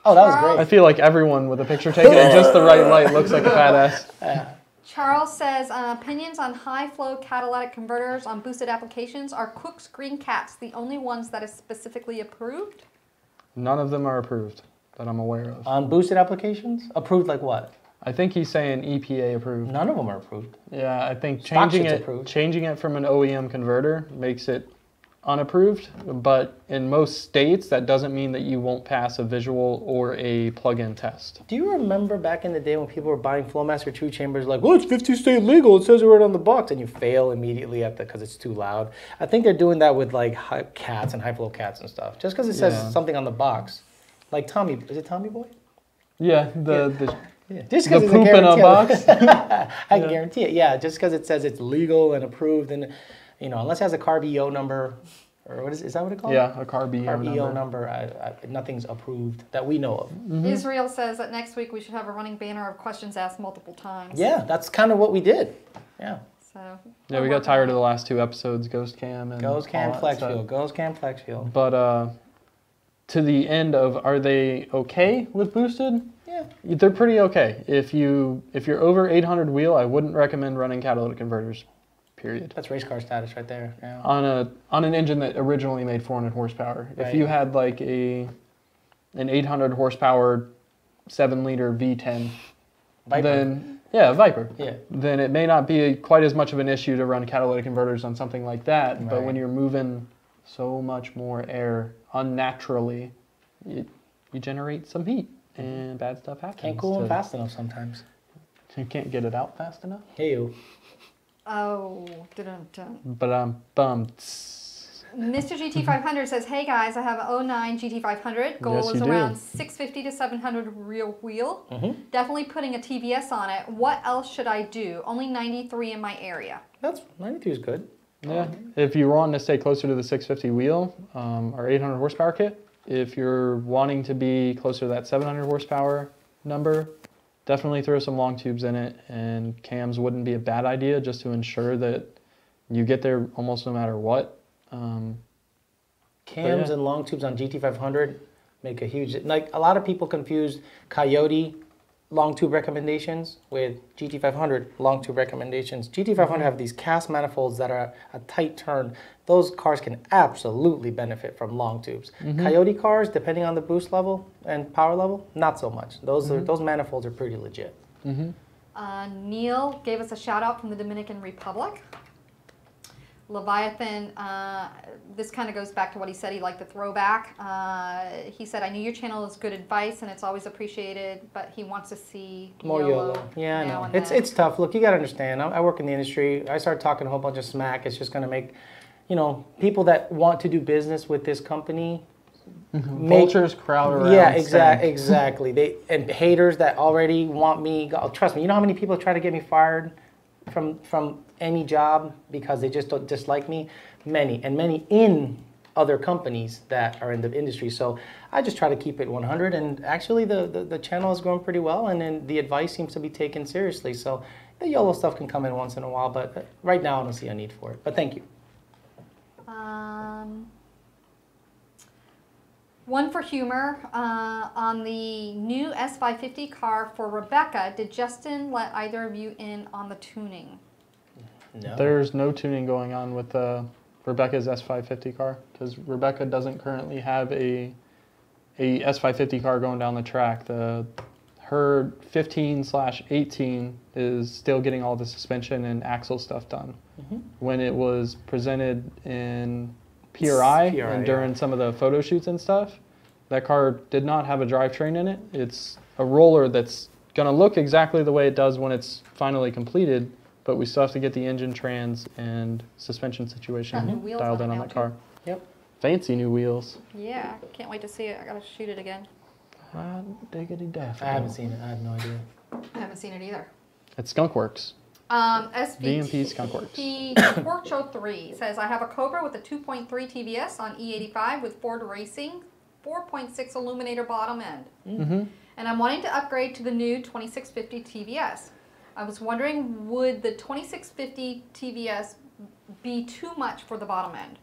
Oh, that was I great. feel like everyone with a picture taken in just the right light looks like a fat ass. Charles says, opinions on high-flow catalytic converters on boosted applications. Are KOOKS Green Cats the only ones that is specifically approved? None of them are approved that I'm aware of. On boosted applications? Approved like what? I think he's saying EPA approved. None of them are approved. Yeah, I think Stock changing shit's it approved. changing it from an OEM converter makes it unapproved, but in most states that doesn't mean that you won't pass a visual or a plug-in test. Do you remember back in the day when people were buying Flowmaster 2 chambers like, well, it's 50 state legal, it says it right on the box, and you fail immediately because it's too loud? I think they're doing that with like cats and high-flow cats and stuff, just because it says something on the box. Like Tommy, is it Tommy Boy? Yeah, Just the because poop in a box. I guarantee it. Yeah, just because it says it's legal and approved, and unless it has a CARB EO number, or what is that what it called? Yeah, a CARB EO number. Nothing's approved that we know of. Mm-hmm. Israel says that next week we should have a running banner of questions asked multiple times. Yeah, that's kind of what we did. Yeah. So. Yeah, we got tired of the last two episodes, Ghost Cam and Ghost Cam, all that Flex stuff. Fuel. Ghost Cam, Flex Fuel. But to the end of, are they okay with boosted? Yeah. They're pretty okay. If you're over 800 wheel, I wouldn't recommend running catalytic converters. Period. That's race car status right there. Yeah. On an engine that originally made 400 horsepower. Right. If you had like an 800 horsepower 7-liter V10, Viper. then Viper. Yeah. Then it may not be quite as much of an issue to run catalytic converters on something like that. Right. But when you're moving so much more air unnaturally, you generate some heat and bad stuff happens. Can't cool them fast enough sometimes. You can't get it out fast enough. Hey, you. Oh, dun-dun-dun. But I'm bummed. Mr. GT500 says, hey guys, I have an 09 GT500. Goal Yes, is you do. around 650 to 700 rear wheel. Definitely putting a TVS on it. What else should I do? Only 93 in my area. That's 92 is good. Yeah, if you want to stay closer to the 650 wheel, our 800 horsepower kit. If you're wanting to be closer to that 700 horsepower number, definitely throw some long tubes in it, and cams wouldn't be a bad idea just to ensure that you get there almost no matter what. Cams and long tubes on GT500 make a huge, like a lot of people confuse Coyote long tube recommendations with GT500 long tube recommendations. GT500 have these cast manifolds that are a tight turn. Those cars can absolutely benefit from long tubes. Coyote cars, depending on the boost level and power level, not so much. Those manifolds are pretty legit. Neil gave us a shout out from the Dominican Republic. Leviathan, this kind of goes back to what he said. He liked the throwback. He said, I knew your channel is good advice and it's always appreciated, but he wants to see More YOLO. Yeah, I now know. and It's then. tough. Look, you got to understand. I work in the industry. I start talking a whole bunch of smack. It's just going to make, you know, people that want to do business with this company. Vultures crowd around. Yeah, Stank. exactly. And haters that already want me. Trust me. You know how many people try to get me fired from any job because they just don't dislike me? Many in other companies that are in the industry. So I just try to keep it 100, and actually the channel is growing pretty well, and then the advice seems to be taken seriously. So the YOLO stuff can come in once in a while, but right now I don't see a need for it. But thank you. One for humor, on the new S550 car for Rebecca, did Justin let either of you in on the tuning? No. There's no tuning going on with Rebecca's S550 car because Rebecca doesn't currently have a S550 car going down the track. Her 15/18 is still getting all the suspension and axle stuff done. When it was presented in PRI and during some of the photo shoots and stuff, that car did not have a drivetrain in it. It's a roller that's going to look exactly the way it does when it's finally completed, but we still have to get the engine trans and suspension situation Got new wheels dialed on in it on now, that car. Yep. Fancy new wheels. Yeah, can't wait to see it. I gotta shoot it again. Diggity daffy. I haven't seen it. I have no idea. I haven't seen it either. It's Skunkworks. VMP Skunkworks. Torch 03 says, I have a Cobra with a 2.3 TVS on E85 with Ford Racing 4.6 illuminator bottom end. And I'm wanting to upgrade to the new 2650 TVS. I was wondering, would the 2650 TVS be too much for the bottom end?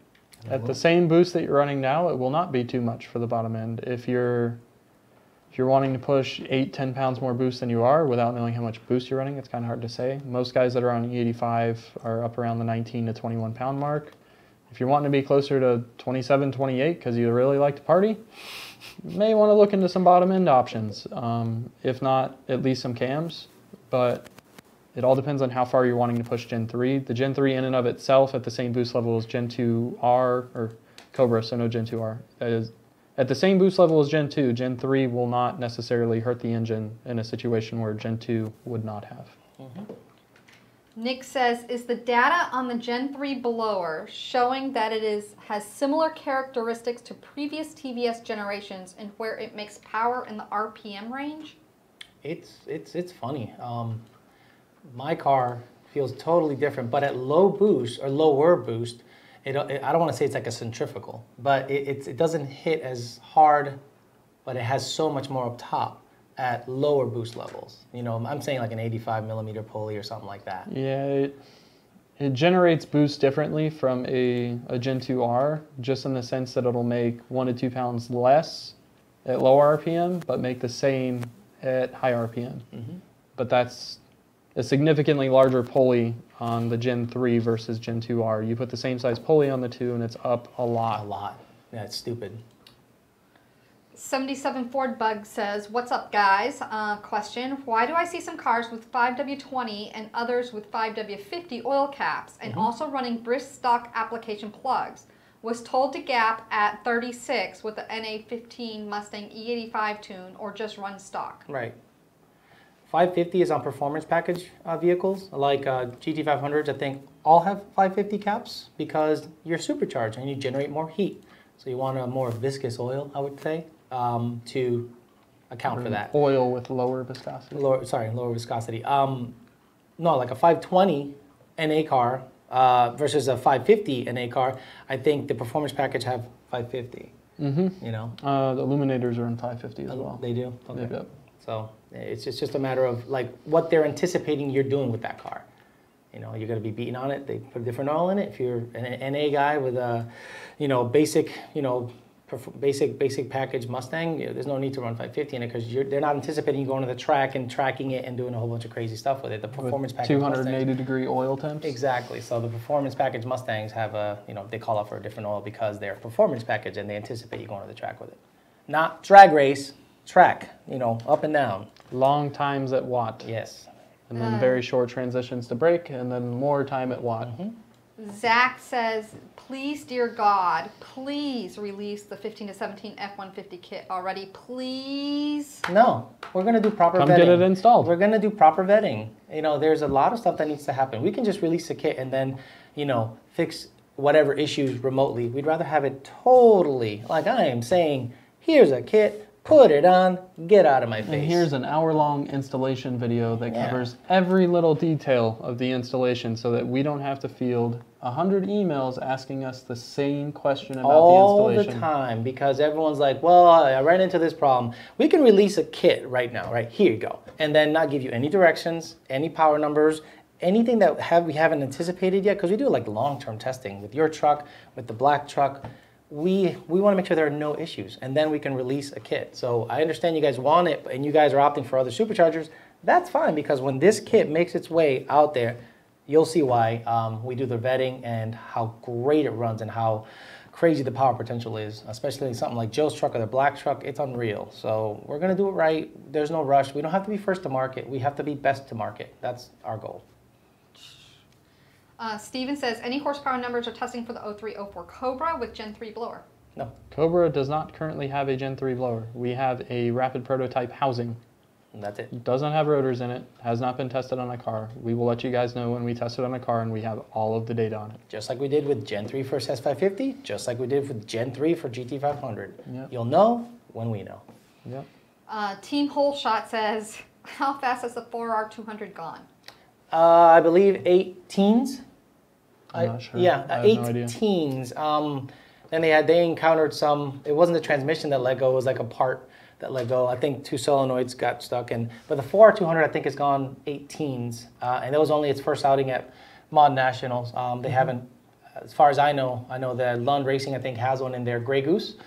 At the same boost that you're running now, it will not be too much for the bottom end. If you're wanting to push 8-10 pounds more boost than you are without knowing how much boost you're running, it's kind of hard to say. Most guys that are on E85 are up around the 19 to 21 pound mark. If you're wanting to be closer to 27, 28 because you really like to party, you may want to look into some bottom end options. If not, at least some cams. But it all depends on how far you're wanting to push Gen 3. The Gen 3 in and of itself at the same boost level as Gen2r, or Cobra, so no Gen2r. That is, at the same boost level as Gen 2, Gen 3 will not necessarily hurt the engine in a situation where Gen 2 would not have. Nick says, is the data on the Gen 3 blower showing that it has similar characteristics to previous TVS generations and where it makes power in the RPM range? It's funny. My car feels totally different, but at low boost or lower boost, I don't want to say it's like a centrifugal, but it doesn't hit as hard, but it has so much more up top at lower boost levels. You know, I'm saying like an 85 millimeter pulley or something like that. Yeah, it generates boost differently from a Gen2r, just in the sense that it'll make 1 to 2 pounds less at low RPM, but make the same at high RPM. But that's a significantly larger pulley on the Gen 3 versus Gen 2R. You put the same size pulley on the two and it's up a lot. A lot. Yeah, it's stupid. 77 Ford Bug says, what's up guys? Question, why do I see some cars with 5W20 and others with 5W50 oil caps and also running Brisk stock application plugs? Was told to gap at 36 with the NA15 Mustang E85 tune or just run stock. Right. 550 is on performance package vehicles, like GT500s, I think all have 550 caps because you're supercharged and you generate more heat. So you want a more viscous oil, I would say, to account for that. Oil with lower viscosity. Lower viscosity. No, like a 520 NA car versus a 550 NA car, I think the performance package have 550. You know, the illuminators are in 550 as well. They do. Okay. Yep. So it's just a matter of like what they're anticipating you're doing with that car. You know, you're going to be beating on it. They put a different oil in it. If you're an NA guy with a, you know, basic package Mustang, there's no need to run 550 in it because they're not anticipating you going to the track and tracking it and doing a whole bunch of crazy stuff with it. The performance package 280-degree oil temps. Exactly. So the performance package Mustangs have a, you know, they call out for a different oil because they're performance package and they anticipate you going to the track with it. Not drag race, track. You know, up and down. Long times at watt. Yes. And then very short transitions to brake, and then more time at watt. Zach says, please, dear God, please release the 15 to 17 F-150 kit already, please. No, we're going to do proper vetting. Come get it installed. We're going to do proper vetting. You know, there's a lot of stuff that needs to happen. We can just release a kit and then, you know, fix whatever issues remotely. We'd rather have it totally, like I am saying, here's a kit, put it on, get out of my face. And here's an hour-long installation video that covers every little detail of the installation so that we don't have to field 100 emails asking us the same question about all the installation. The time, because everyone's like, well, I ran into this problem. We can release a kit right now, right? Here you go. And then not give you any directions, any power numbers, anything that we haven't anticipated yet, because we do like long-term testing with your truck, with the black truck. We want to make sure there are no issues, and then we can release a kit. So I understand you guys want it, and you guys are opting for other superchargers. That's fine, because when this kit makes its way out there, you'll see why we do the vetting and how great it runs and how crazy the power potential is, especially something like Joe's truck or the black truck. It's unreal. So we're going to do it right. There's no rush. We don't have to be first to market. We have to be best to market. That's our goal. Steven says, any horsepower numbers are testing for the 0304 Cobra with Gen 3 blower? No. Cobra does not currently have a Gen 3 blower. We have a rapid prototype housing. And that's it. It does not have rotors in it, has not been tested on a car. We will let you guys know when we test it on a car and we have all of the data on it. Just like we did with Gen 3 for S550, just like we did with Gen 3 for GT500. Yep. You'll know when we know. Yep. Team Whole Shot says, how fast has the 4R200 gone? I believe 18s. I'm not sure. Yeah, I have no idea. 18s. Then they encountered some. It wasn't the transmission that let go. It was like a part that let go. I think 2 solenoids got stuck. But the 4R200 I think has gone 18s, and that was only its first outing at Mod Nationals. They haven't, as far as I know that Lund Racing I think has one in their Grey Goose,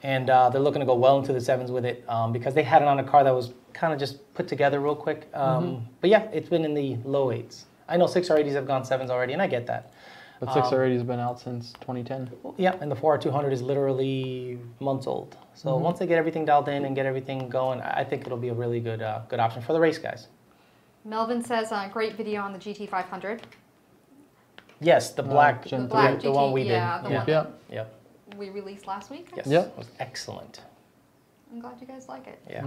and they're looking to go well into the 7s with it because they had it on a car that was kind of just put together real quick. But yeah, it's been in the low 8s. I know 6R80s have gone 7s already, and I get that. But 6R80 has been out since 2010. Yeah, and the 4R200 is literally months old. So once they get everything dialed in and get everything going, I think it'll be a really good good option for the race guys. Melvin says, great video on the GT500. Yes, the black, Gen the 3. GT, one we did. yeah, the one Yep. we released last week. Yes. Yep. It was excellent. I'm glad you guys like it. Yeah.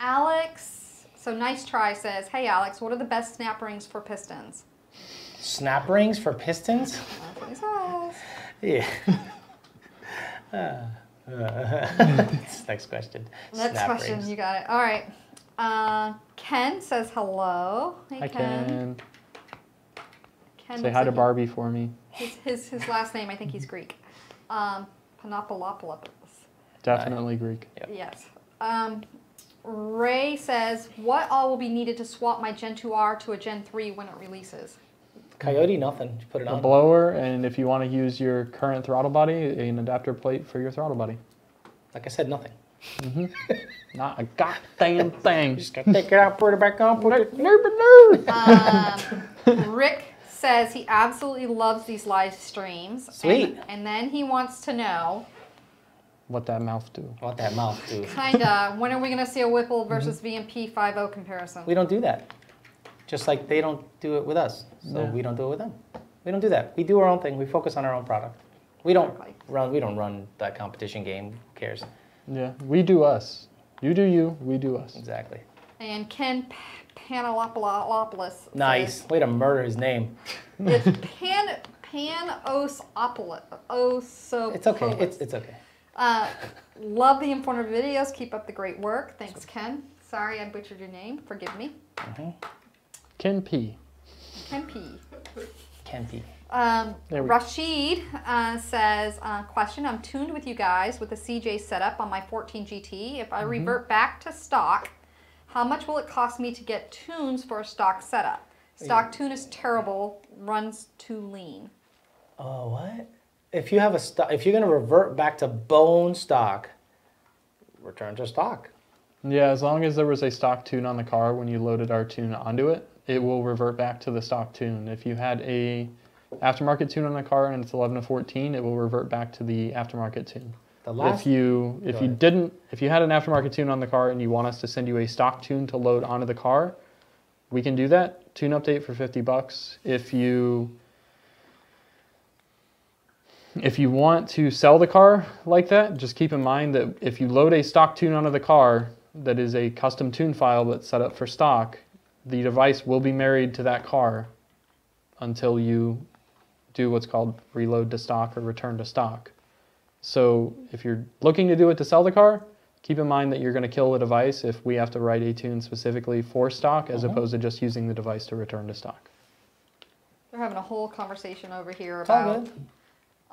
Alex, so nice try, says, hey Alex, what are the best snap rings for pistons? Snap rings for pistons? That's what he says. Yeah. Next question. Next Snap question, rings. you got it. All right. Ken says hello. Hey, Hi, Ken. Ken. Say looks hi to like Barbie for me. His last name, I think he's Greek. Panopolopoulos. Definitely Greek. Yep. Yes. Ray says, what all will be needed to swap my Gen2r to a Gen 3 when it releases? Coyote, nothing. Just put it A on. blower, and if you want to use your current throttle body, an adapter plate for your throttle body. Like I said, nothing. Not a goddamn thing. Just gotta take it out, put it back on, put it. Rick says he absolutely loves these live streams. Sweet. And then he wants to know, What that mouth do. What that mouth do. kinda, when are we gonna see a Whipple versus VMP 5.0 comparison? We don't do that. Just like they don't do it with us. So Yeah. we don't do it with them. We don't do that. We do our own thing. We focus on our own product. We don't run that competition game. Who cares? Yeah, we do us. You do you, we do us. Exactly. And Ken Panalopoulos. Nice. says, Way to murder his name. It's Panosopoulos. It's okay. It's okay. Love the informative videos. Keep up the great work. Thanks, Ken. Sorry I butchered your name. Forgive me. Ken P. Ken P. Ken P. Rashid says, question, I'm tuned with you guys with the CJ setup on my 14 GT. If I revert back to stock, how much will it cost me to get tunes for a stock setup? Stock tune is terrible, runs too lean. Oh, what? If you have if you're going to revert back to bone stock, return to stock. Yeah, as long as there was a stock tune on the car when you loaded our tune onto it, it will revert back to the stock tune. If you had a aftermarket tune on the car and it's 11 to 14, it will revert back to the aftermarket tune. If you had an aftermarket tune on the car and you want us to send you a stock tune to load onto the car, we can do that. Tune update for $50. If you want to sell the car like that, just keep in mind that if you load a stock tune onto the car that is a custom tune file that's set up for stock, the device will be married to that car until you do what's called reload to stock or return to stock. So if you're looking to do it to sell the car, keep in mind that you're going to kill the device if we have to write a tune specifically for stock as opposed to just using the device to return to stock. They're having a whole conversation over here It's all about... good.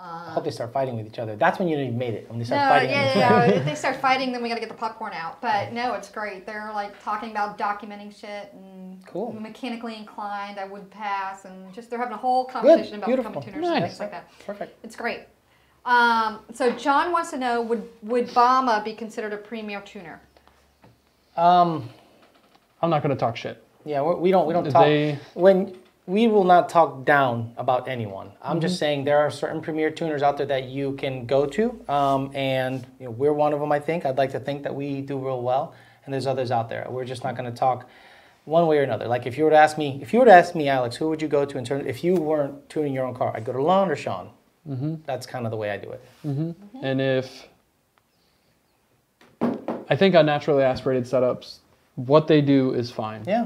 I hope they start fighting with each other. That's when you know you've made it. When they start No, fighting. if they start fighting, then we got to get the popcorn out. But no, it's great. They're like talking about documenting shit and Cool. mechanically inclined. I would pass, and just they're having a whole conversation about becoming tuners and things like that. Perfect. It's great. So John wants to know: would Bama be considered a premier tuner? I'm not going to talk shit. Yeah, we don't talk. We will not talk down about anyone. I'm just saying there are certain premier tuners out there that you can go to, and we're one of them. I think I'd like to think that we do real well, and there's others out there. We're just not going to talk one way or another. Like if you were to ask me, Alex, who would you go to in terms if you weren't tuning your own car? I'd go to Lund or Sean. That's kind of the way I do it. And I think on naturally aspirated setups, what they do is fine. Yeah.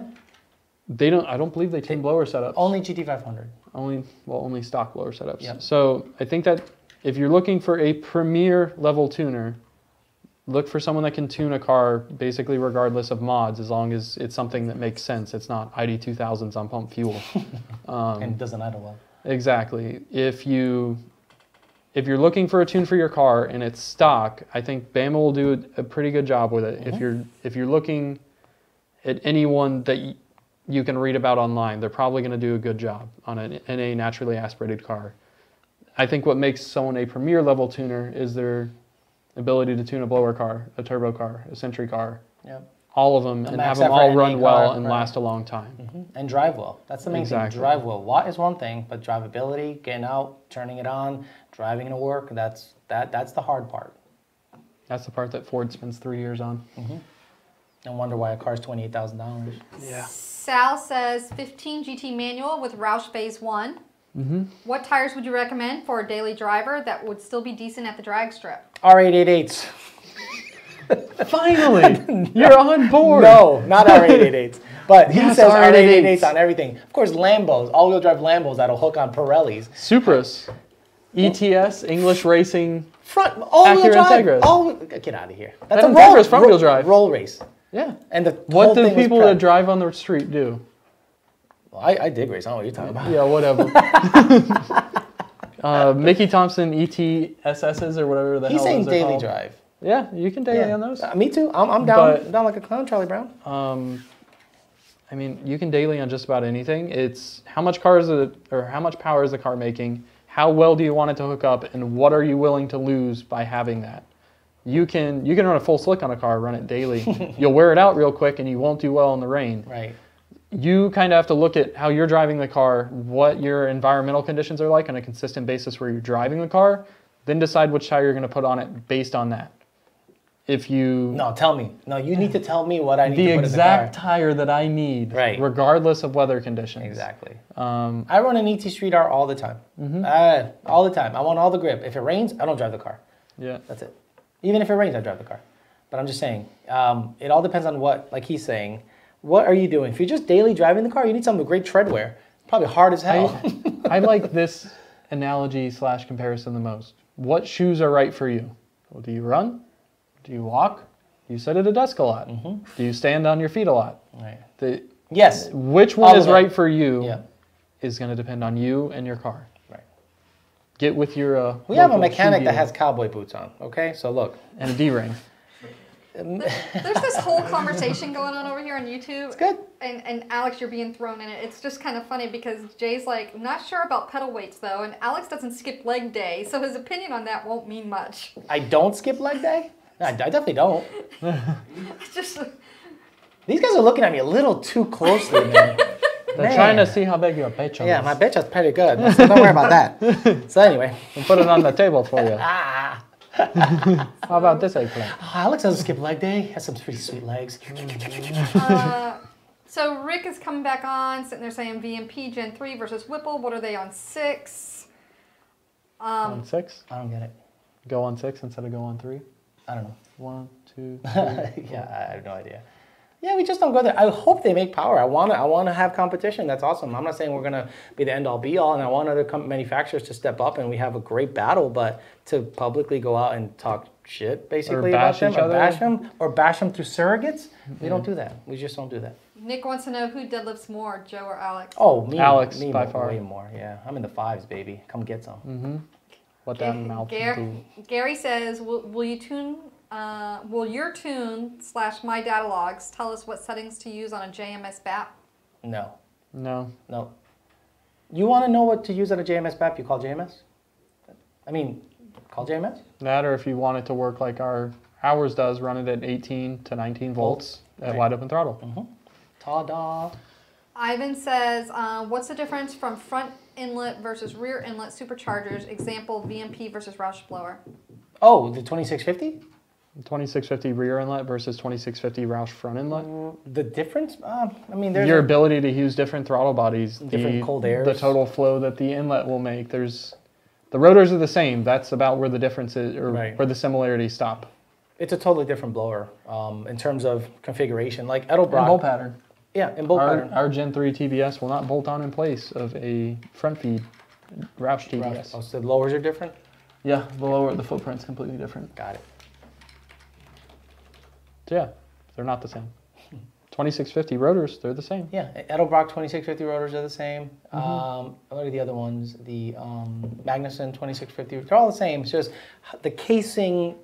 I don't believe they tune blower setups. Only GT500. Only stock blower setups. Yep. So I think that if you're looking for a premier level tuner, look for someone that can tune a car basically regardless of mods, as long as it's something that makes sense. It's not ID2000s on pump fuel. And doesn't idle well. Exactly. If you're looking for a tune for your car and it's stock, I think Bama will do a pretty good job with it. If you're looking at anyone that you can read about online, they're probably going to do a good job on in a naturally aspirated car. I think what makes someone a premier level tuner is their ability to tune a blower car, a turbo car, a Century car, all of them, and have them all run well and last a long time. And drive well. That's the main thing. Drive well. Watt is one thing, but drivability, getting out, turning it on, driving to work, that's the hard part. That's the part that Ford spends 3 years on. And wonder why a car's $28,000. Yeah. Sal says 15 GT manual with Roush Phase 1. What tires would you recommend for a daily driver that would still be decent at the drag strip? R888s. Finally, you're on board. No, not R888s. But he Yes, says R888s. R888s on everything. Of course, Lambos, all-wheel drive Lambos that'll hook on Pirellis. Supras, ETS, English Racing, Front, all-wheel Acura drive. Integras. Get out of here. That's a Integra's front-wheel drive. Roll race. Yeah. And what do people that drive on the street do? Well, I dig race. I don't know what you're talking about. Yeah, whatever. Mickey Thompson ETSSs or whatever the hell. He's saying daily called. drive. Yeah, you can daily on those. Me too. I'm down. Down like a clown, Charlie Brown. I mean, you can daily on just about anything. It's how much power is the car making? How well do you want it to hook up, and what are you willing to lose by having that? You can run a full slick on a car, run it daily. You'll wear it out real quick, and you won't do well in the rain. Right. You kind of have to look at how you're driving the car, what your environmental conditions are like on a consistent basis where you're driving the car, then decide which tire you're going to put on it based on that. No, tell me. No, you need to tell me what I need to put in the car. The exact tire that I need, regardless of weather conditions. Exactly. I run an ET Street R all the time. All the time. I want all the grip. If it rains, I don't drive the car. Yeah. That's it. Even if it rains, I drive the car. But I'm just saying, it all depends on what, like he's saying, what are you doing? If you're just daily driving the car, you need something with great tread wear. Probably hard as hell. I like this analogy / comparison the most. What shoes are right for you? Well, do you run? Do you walk? Do you sit at a desk a lot? Do you stand on your feet a lot? Right. Yes. Which one is right for you Yeah. is going to depend on you and your car. Right. Get with your We have a local mechanic shoe that dealer has cowboy boots on, okay? So look. and a D-ring. There's this whole conversation going on over here on YouTube. It's good. And Alex, you're being thrown in it. It's just kind of funny because Jay's like, not sure about pedal weights though, and Alex doesn't skip leg day, so his opinion on that won't mean much. I don't skip leg day? I definitely don't. It's just... These guys are looking at me a little too closely, man. They're trying to see how big your pecho is. Yeah, my bitch is pretty good. So don't worry about that. So anyway. We'll put it on the table for you. Ah. How about this eggplant? Oh, Alex doesn't skip leg day. He has some pretty sweet legs. So Rick is coming back on, sitting there saying VMP Gen3 versus Whipple. What are they on 6? On 6? I don't get it. Go on 6 instead of go on 3? I don't know. 1, 2, 3. Yeah, I have no idea. Yeah, we just don't go there. I hope they make power. I want to have competition. That's awesome. I'm not saying we're going to be the end-all be-all, and I want other manufacturers to step up and we have a great battle, but to publicly go out and talk shit, basically, about them, or bash them through surrogates, we don't do that. We just don't do that. Nick wants to know who deadlifts more, Joe or Alex? Oh, me. Alex, me by more, far. way more, yeah. I'm in the 5s, baby. Come get some. What that mouth do. Gary says, will your tune / my datalogs tell us what settings to use on a JMS BAP? No. No. No. You want to know what to use at a JMS BAP? You call JMS? I mean, call JMS? That, or if you want it to work like ours does, run it at 18 to 19 volts at wide open throttle. Ta-da. Ivan says, what's the difference from front inlet versus rear inlet superchargers? Example, VMP versus Roush blower. Oh, the 2650? 2650 rear inlet versus 2650 Roush front inlet. The difference? I mean, there's your ability to use different throttle bodies, different cold airs, the total flow that the inlet will make. The rotors are the same. That's about where the difference is, or where the similarities stop. It's a totally different blower in terms of configuration. Like Edelbrock. And bolt pattern. Yeah, in bolt pattern. Our Gen 3 TBS will not bolt on in place of a front feed Roush TBS. Oh, so the lowers are different? Yeah, the footprint's completely different. Got it. So yeah, they're not the same. 2650 rotors, they're the same. Yeah, Edelbrock 2650 rotors are the same. What are the other ones? The Magnuson 2650, they're all the same. It's just the casing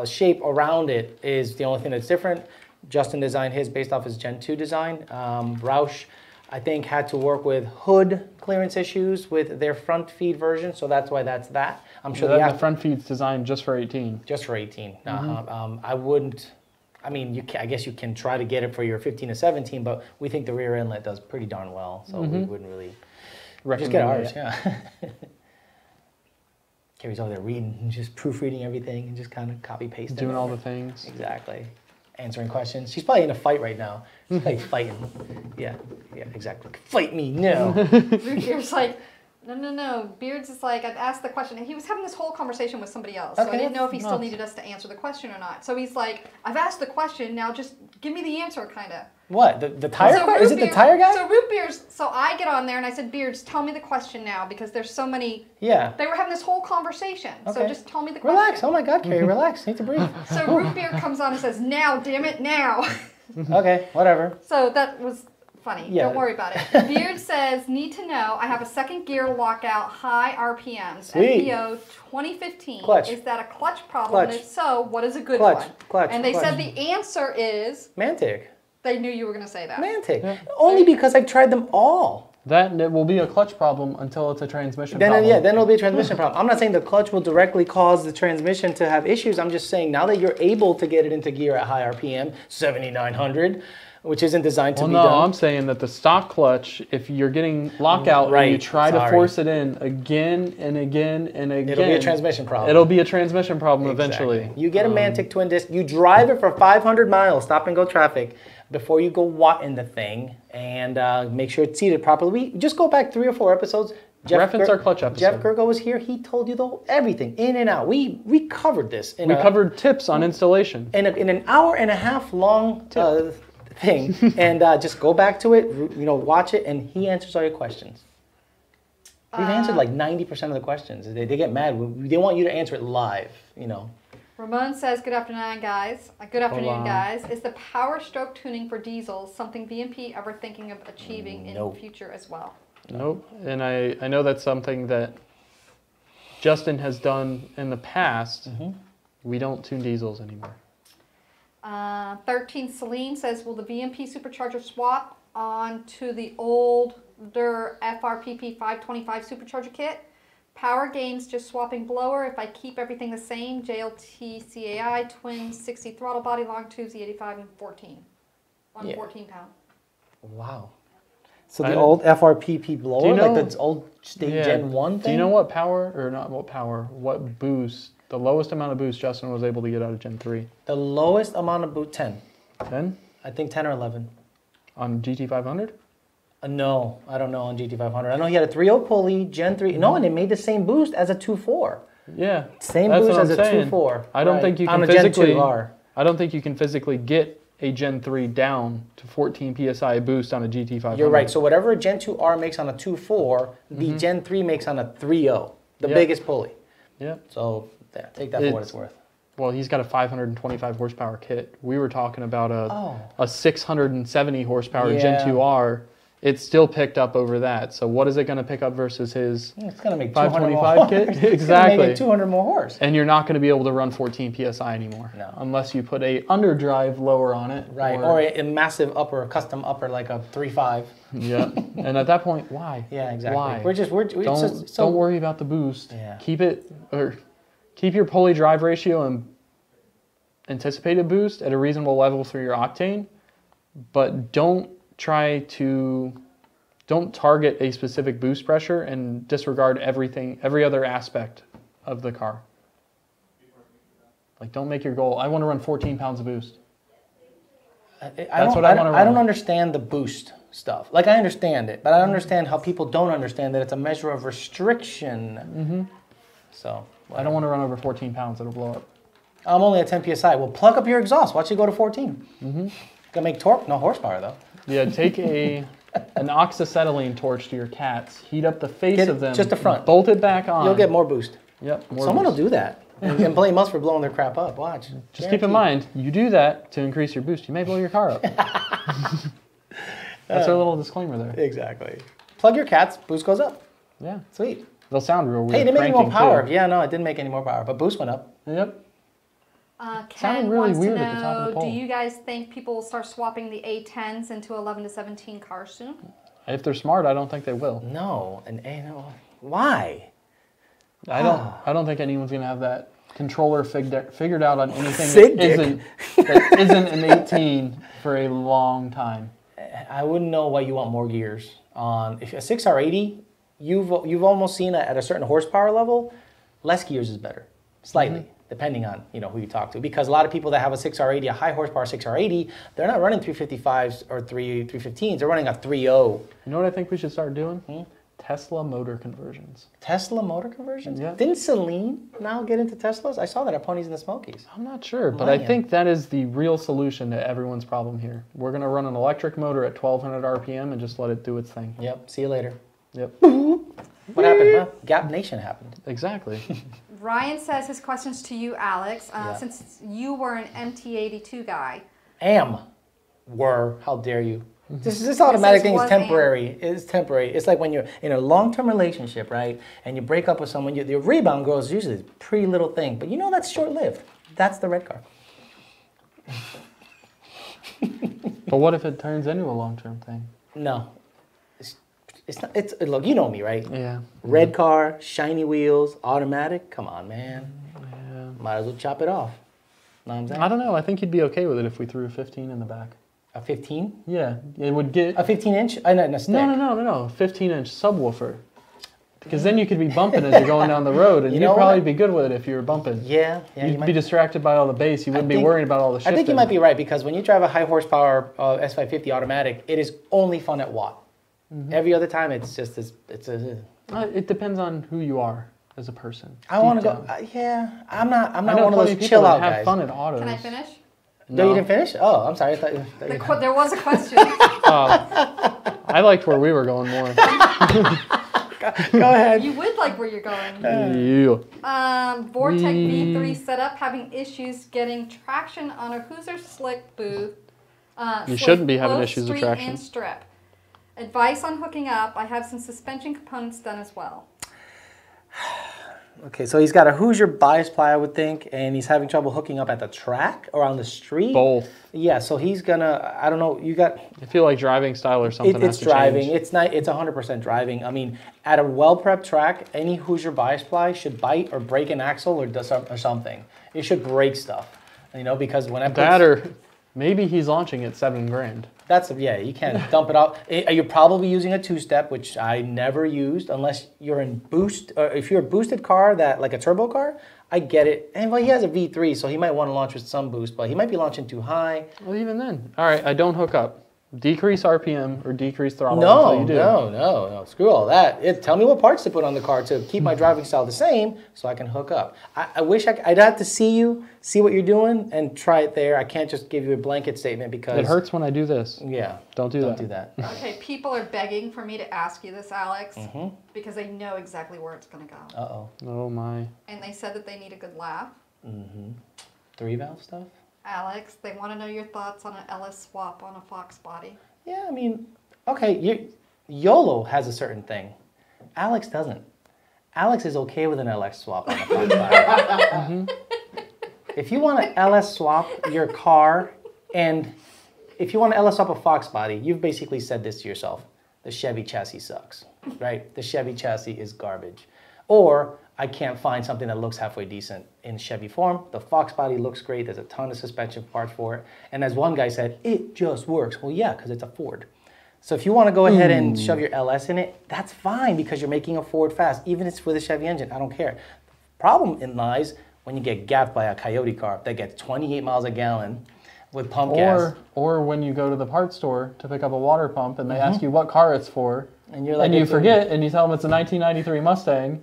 shape around it is the only thing that's different. Justin designed his based off his Gen 2 design. Roush, I think, had to work with hood clearance issues with their front feed version, so that's why that's that. I'm sure the front feed's designed just for 18. Just for 18. I wouldn't. I mean, I guess you can try to get it for your 15 to 17, but we think the rear inlet does pretty darn well, so we wouldn't really just get ours. Yeah. Carrie's over there reading and just proofreading everything and just kind of copy pasting. Doing all the things. Exactly. Answering questions. She's probably in a fight right now. She's probably fighting. Yeah, exactly. Fight me, no. Beard's like, no. Beard's is like, I've asked the question. And he was having this whole conversation with somebody else. So I didn't know if he still needed us to answer the question or not. So he's like, I've asked the question, now just give me the answer, kind of. What? The tire guy? Is it the tire guy? So Root Beers, so I get on there and I said, Beards, tell me the question now because there's so many. Yeah. They were having this whole conversation. Okay. So just tell me the question. Relax. Oh my God, Carrie, relax. Need to breathe. So Root Beer comes on and says, now, damn it, now. Okay, whatever. So that was funny. Yeah. Don't worry about it. Beard says, need to know, I have a second gear lockout, high RPMs, Sweet. FBO 2015. Clutch. Is that a clutch problem? Clutch. And if so, what is a good Clutch. one? Clutch. And they Clutch. said the answer is, Mantic. they knew you were going to say that. Mantic. Yeah. Only because I've tried them all. That will be a clutch problem until it's a transmission Then problem. Yeah, then it'll be a transmission problem. I'm not saying the clutch will directly cause the transmission to have issues. I'm just saying now that you're able to get it into gear at high RPM, 7,900, which isn't designed to be done. No, I'm saying that the stock clutch, if you're getting lockout and you try to force it in again and again and again, it'll be a transmission problem. It'll be a transmission problem eventually. You get a Mantic twin disc, you drive it for 500 miles, stop and go traffic, before you go watt in the thing, and make sure it's seated properly. We just go back 3 or 4 episodes. Reference our clutch episode. Jeff Gergo was here. He told you everything in and out. We covered this. We covered tips on installation. In an hour and a half long thing, and just go back to it, you know, watch it, and he answers all your questions. We've answered like 90% of the questions. They get mad. They want you to answer it live, you know. Ramon says, good afternoon, guys. Good afternoon, Hola. guys. Is the power stroke tuning for diesels something VMP ever thinking of achieving in the future as well? Nope. And I know that's something that Justin has done in the past. We don't tune diesels anymore. 13 Celine says, will the VMP supercharger swap onto the older FRPP 525 supercharger kit? Power gains just swapping blower if I keep everything the same. JLT CAI, twin 60 throttle body, long tubes, E85 and 14. 114 pound. Wow. So the old FRPP blower, like the old state Gen 1 thing? Do you know what power, or not what power, what boost, the lowest amount of boost Justin was able to get out of Gen 3? The lowest amount of boost, 10. 10? I think 10 or 11. On GT500? No, I don't know on GT500. I know he had a 3.0 pulley, Gen 3. No, and it made the same boost as a 2.4. Yeah. Same that's boost what as a I'm saying. 2.4. I don't think you can on a physically. Gen 2R. I don't think you can physically get a Gen 3 down to 14 psi boost on a GT500. You're right. So whatever a Gen 2R makes on a 2.4, the Gen 3 makes on a 3.0, the biggest pulley. Yeah. So yeah, take that for what it's worth. Well, he's got a 525 horsepower kit. We were talking about a 670 horsepower Gen 2R. It's still picked up over that. So what is it going to pick up versus his It's going to make 200 more 525 kit? It's Exactly. gonna make it 200 more horse. And you're not going to be able to run 14 psi anymore. No. Unless you put a underdrive lower on it. Right, or a massive upper, a custom upper like a 3.5. Yeah. And at that point, why? Yeah, exactly. Why? Don't Don't worry about the boost. Yeah. Keep your pulley drive ratio and anticipated boost at a reasonable level for your octane, but don't target a specific boost pressure and disregard every other aspect of the car. Like, don't make your goal, I want to run 14 pounds of boost. I don't understand the boost stuff. Like, I understand it, but I don't understand how people don't understand that it's a measure of restriction. So I don't want to run over 14 pounds, it'll blow up. I'm only at 10 psi. Well, plug up your exhaust. Watch it go to 14. Gonna make torque, no horsepower though. Yeah, take an oxyacetylene torch to your cats, heat up the face of them, just the front, bolt it back on. You'll get more boost. Yep. Someone will do that and blame us for blowing their crap up. Watch. Just keep in mind, you do that to increase your boost, you may blow your car up. That's our little disclaimer there. Exactly. Plug your cats, boost goes up. Yeah. Sweet. They'll sound real weird. Hey, it didn't make any more power. Too. Yeah, no, it didn't make any more power, but boost went up. Yep. Ken really wants weird to at the top of the know, pole. do you guys think people will start swapping the A10s into 11 to 17 cars soon? If they're smart, I don't think they will. No, why? I don't think anyone's gonna have that controller figured out on anything that isn't an 18 for a long time. I wouldn't know why you want more gears on if a 6R80. You've almost seen at a certain horsepower level, less gears is better, slightly, depending on who you talk to. Because a lot of people that have a 6R80, a high horsepower 6R80, they're not running 355s or 315s. They're running a 3.0. You know what I think we should start doing? Tesla motor conversions. Tesla motor conversions? Yeah. Didn't Celine now get into Teslas? I saw that at Ponies in the Smokies. I'm not sure, but I think that is the real solution to everyone's problem here. We're going to run an electric motor at 1200 RPM and just let it do its thing. Yep. See you later. Yep. What happened? Huh? Gap Nation happened. Exactly. Ryan says his question's to you, Alex. Since you were an MT82 guy. How dare you? This automatic thing is temporary. It's temporary. It's like when you're in a long-term relationship, right? And you break up with someone, your rebound girl is usually a pretty little thing. But that's short-lived. That's the red car. But what if it turns into a long-term thing? No. It's not. Look, you know me, right? Yeah. Red car, shiny wheels, automatic. Come on, man. Yeah. Might as well chop it off. Know what I'm saying? I don't know. I think you'd be okay with it if we threw a 15 in the back. A 15? Yeah, it would get... A 15-inch? A stick. No. 15-inch subwoofer. Because then you could be bumping as you're going down the road, and you'd probably be good with it if you were bumping. Yeah. You'd be distracted by all the bass. You wouldn't be worrying about all the shifting. I think you might be right, because when you drive a high horsepower S550 automatic, it is only fun at watt. Every other time, it's just it depends on who you are as a person. I want to go. I'm not one of those chill out guys. Have fun at autos. Can I finish? No, you didn't finish? Oh, I'm sorry. I thought There was a question. I liked where we were going more. Go ahead. You would like where you're going. Yeah. Vortec V3 setup having issues getting traction on a Hoosier slick booth. You shouldn't be having both issues with street traction. And strip. Advice on hooking up. I have some suspension components done as well. Okay, so he's got a Hoosier bias ply, I would think, and he's having trouble hooking up at the track or on the street. Both. Yeah, so he's gonna, I don't know, you got... I feel like driving style or something has It's to driving. change. It's not. It's 100% driving. I mean, at a well-prepped track, any Hoosier bias ply should bite or break an axle or something. It should break stuff, you know, because when I put... That or maybe he's launching at $7 grand. That's, yeah, you can't dump it out. You're probably using a two-step, which I never used unless you're in boost, or if you're a boosted car, that like a turbo car, I get it. And well, he has a V3, so he might want to launch with some boost, but he might be launching too high. Well, even then. All right, I don't hook up. Decrease RPM or decrease throttle No, until you do. no. Screw all that. Tell me what parts to put on the car to keep my driving style the same so I can hook up. I wish I'd have to see what you're doing, and try it there. I can't just give you a blanket statement because... It hurts when I do this. Yeah. Don't do Don't do that. Okay, people are begging for me to ask you this, Alex, because they know exactly where it's going to go. Uh-oh. Oh, my. And they said that they need a good laugh. 3-valve stuff? Alex, they want to know your thoughts on an LS swap on a Fox body. Yeah, I mean, okay, YOLO has a certain thing. Alex doesn't. Alex is okay with an LS swap on a Fox body. If you want to LS swap your car, and if you want to LS swap a Fox body, you've basically said this to yourself. The Chevy chassis sucks, right? The Chevy chassis is garbage. Or I can't find something that looks halfway decent in Chevy form. The Fox body looks great. There's a ton of suspension parts for it. And as one guy said, it just works. Well, yeah, because it's a Ford. So if you want to go ahead and shove your LS in it, that's fine because you're making a Ford fast, even if it's with a Chevy engine. I don't care. The problem lies when you get gapped by a Coyote car that gets 28 miles a gallon with pump gas. Or when you go to the parts store to pick up a water pump and they ask you what car it's for, And you're like, and you forget, and you tell them it's a 1993 Mustang,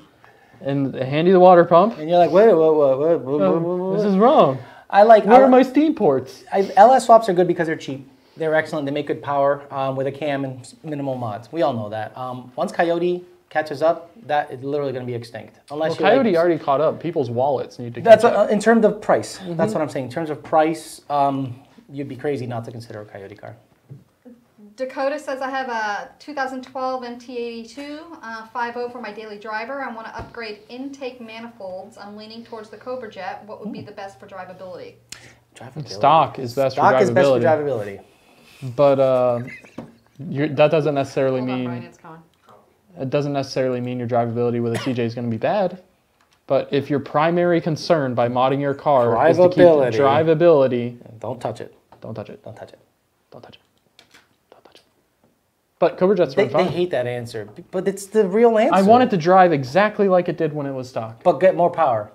and they hand you the water pump. And you're like, wait, what? This is wrong. Where are my steam ports? LS swaps are good because they're cheap. They're excellent. They make good power with a cam and minimal mods. We all know that. Once Coyote catches up, that is literally going to be extinct. Unless Coyote already caught up. People's wallets need to catch up. In terms of price. That's what I'm saying. In terms of price, you'd be crazy not to consider a Coyote car. Dakota says I have a 2012 MT82 5.0 for my daily driver. I want to upgrade intake manifolds. I'm leaning towards the Cobra jet. What would be the best for drivability? Stock is best for drivability. Stock is best for drivability. But that doesn't necessarily Hold on, mean Brian, it's coming. it doesn't necessarily mean your drivability with a TJ is going to be bad. But if your primary concern by modding your car is to keep drivability, don't touch it. Don't touch it. Don't touch it. Don't touch it. Don't touch it. But Cobra Jet's They fun. hate that answer, but it's the real answer. I want it to drive exactly like it did when it was stock. But get more power.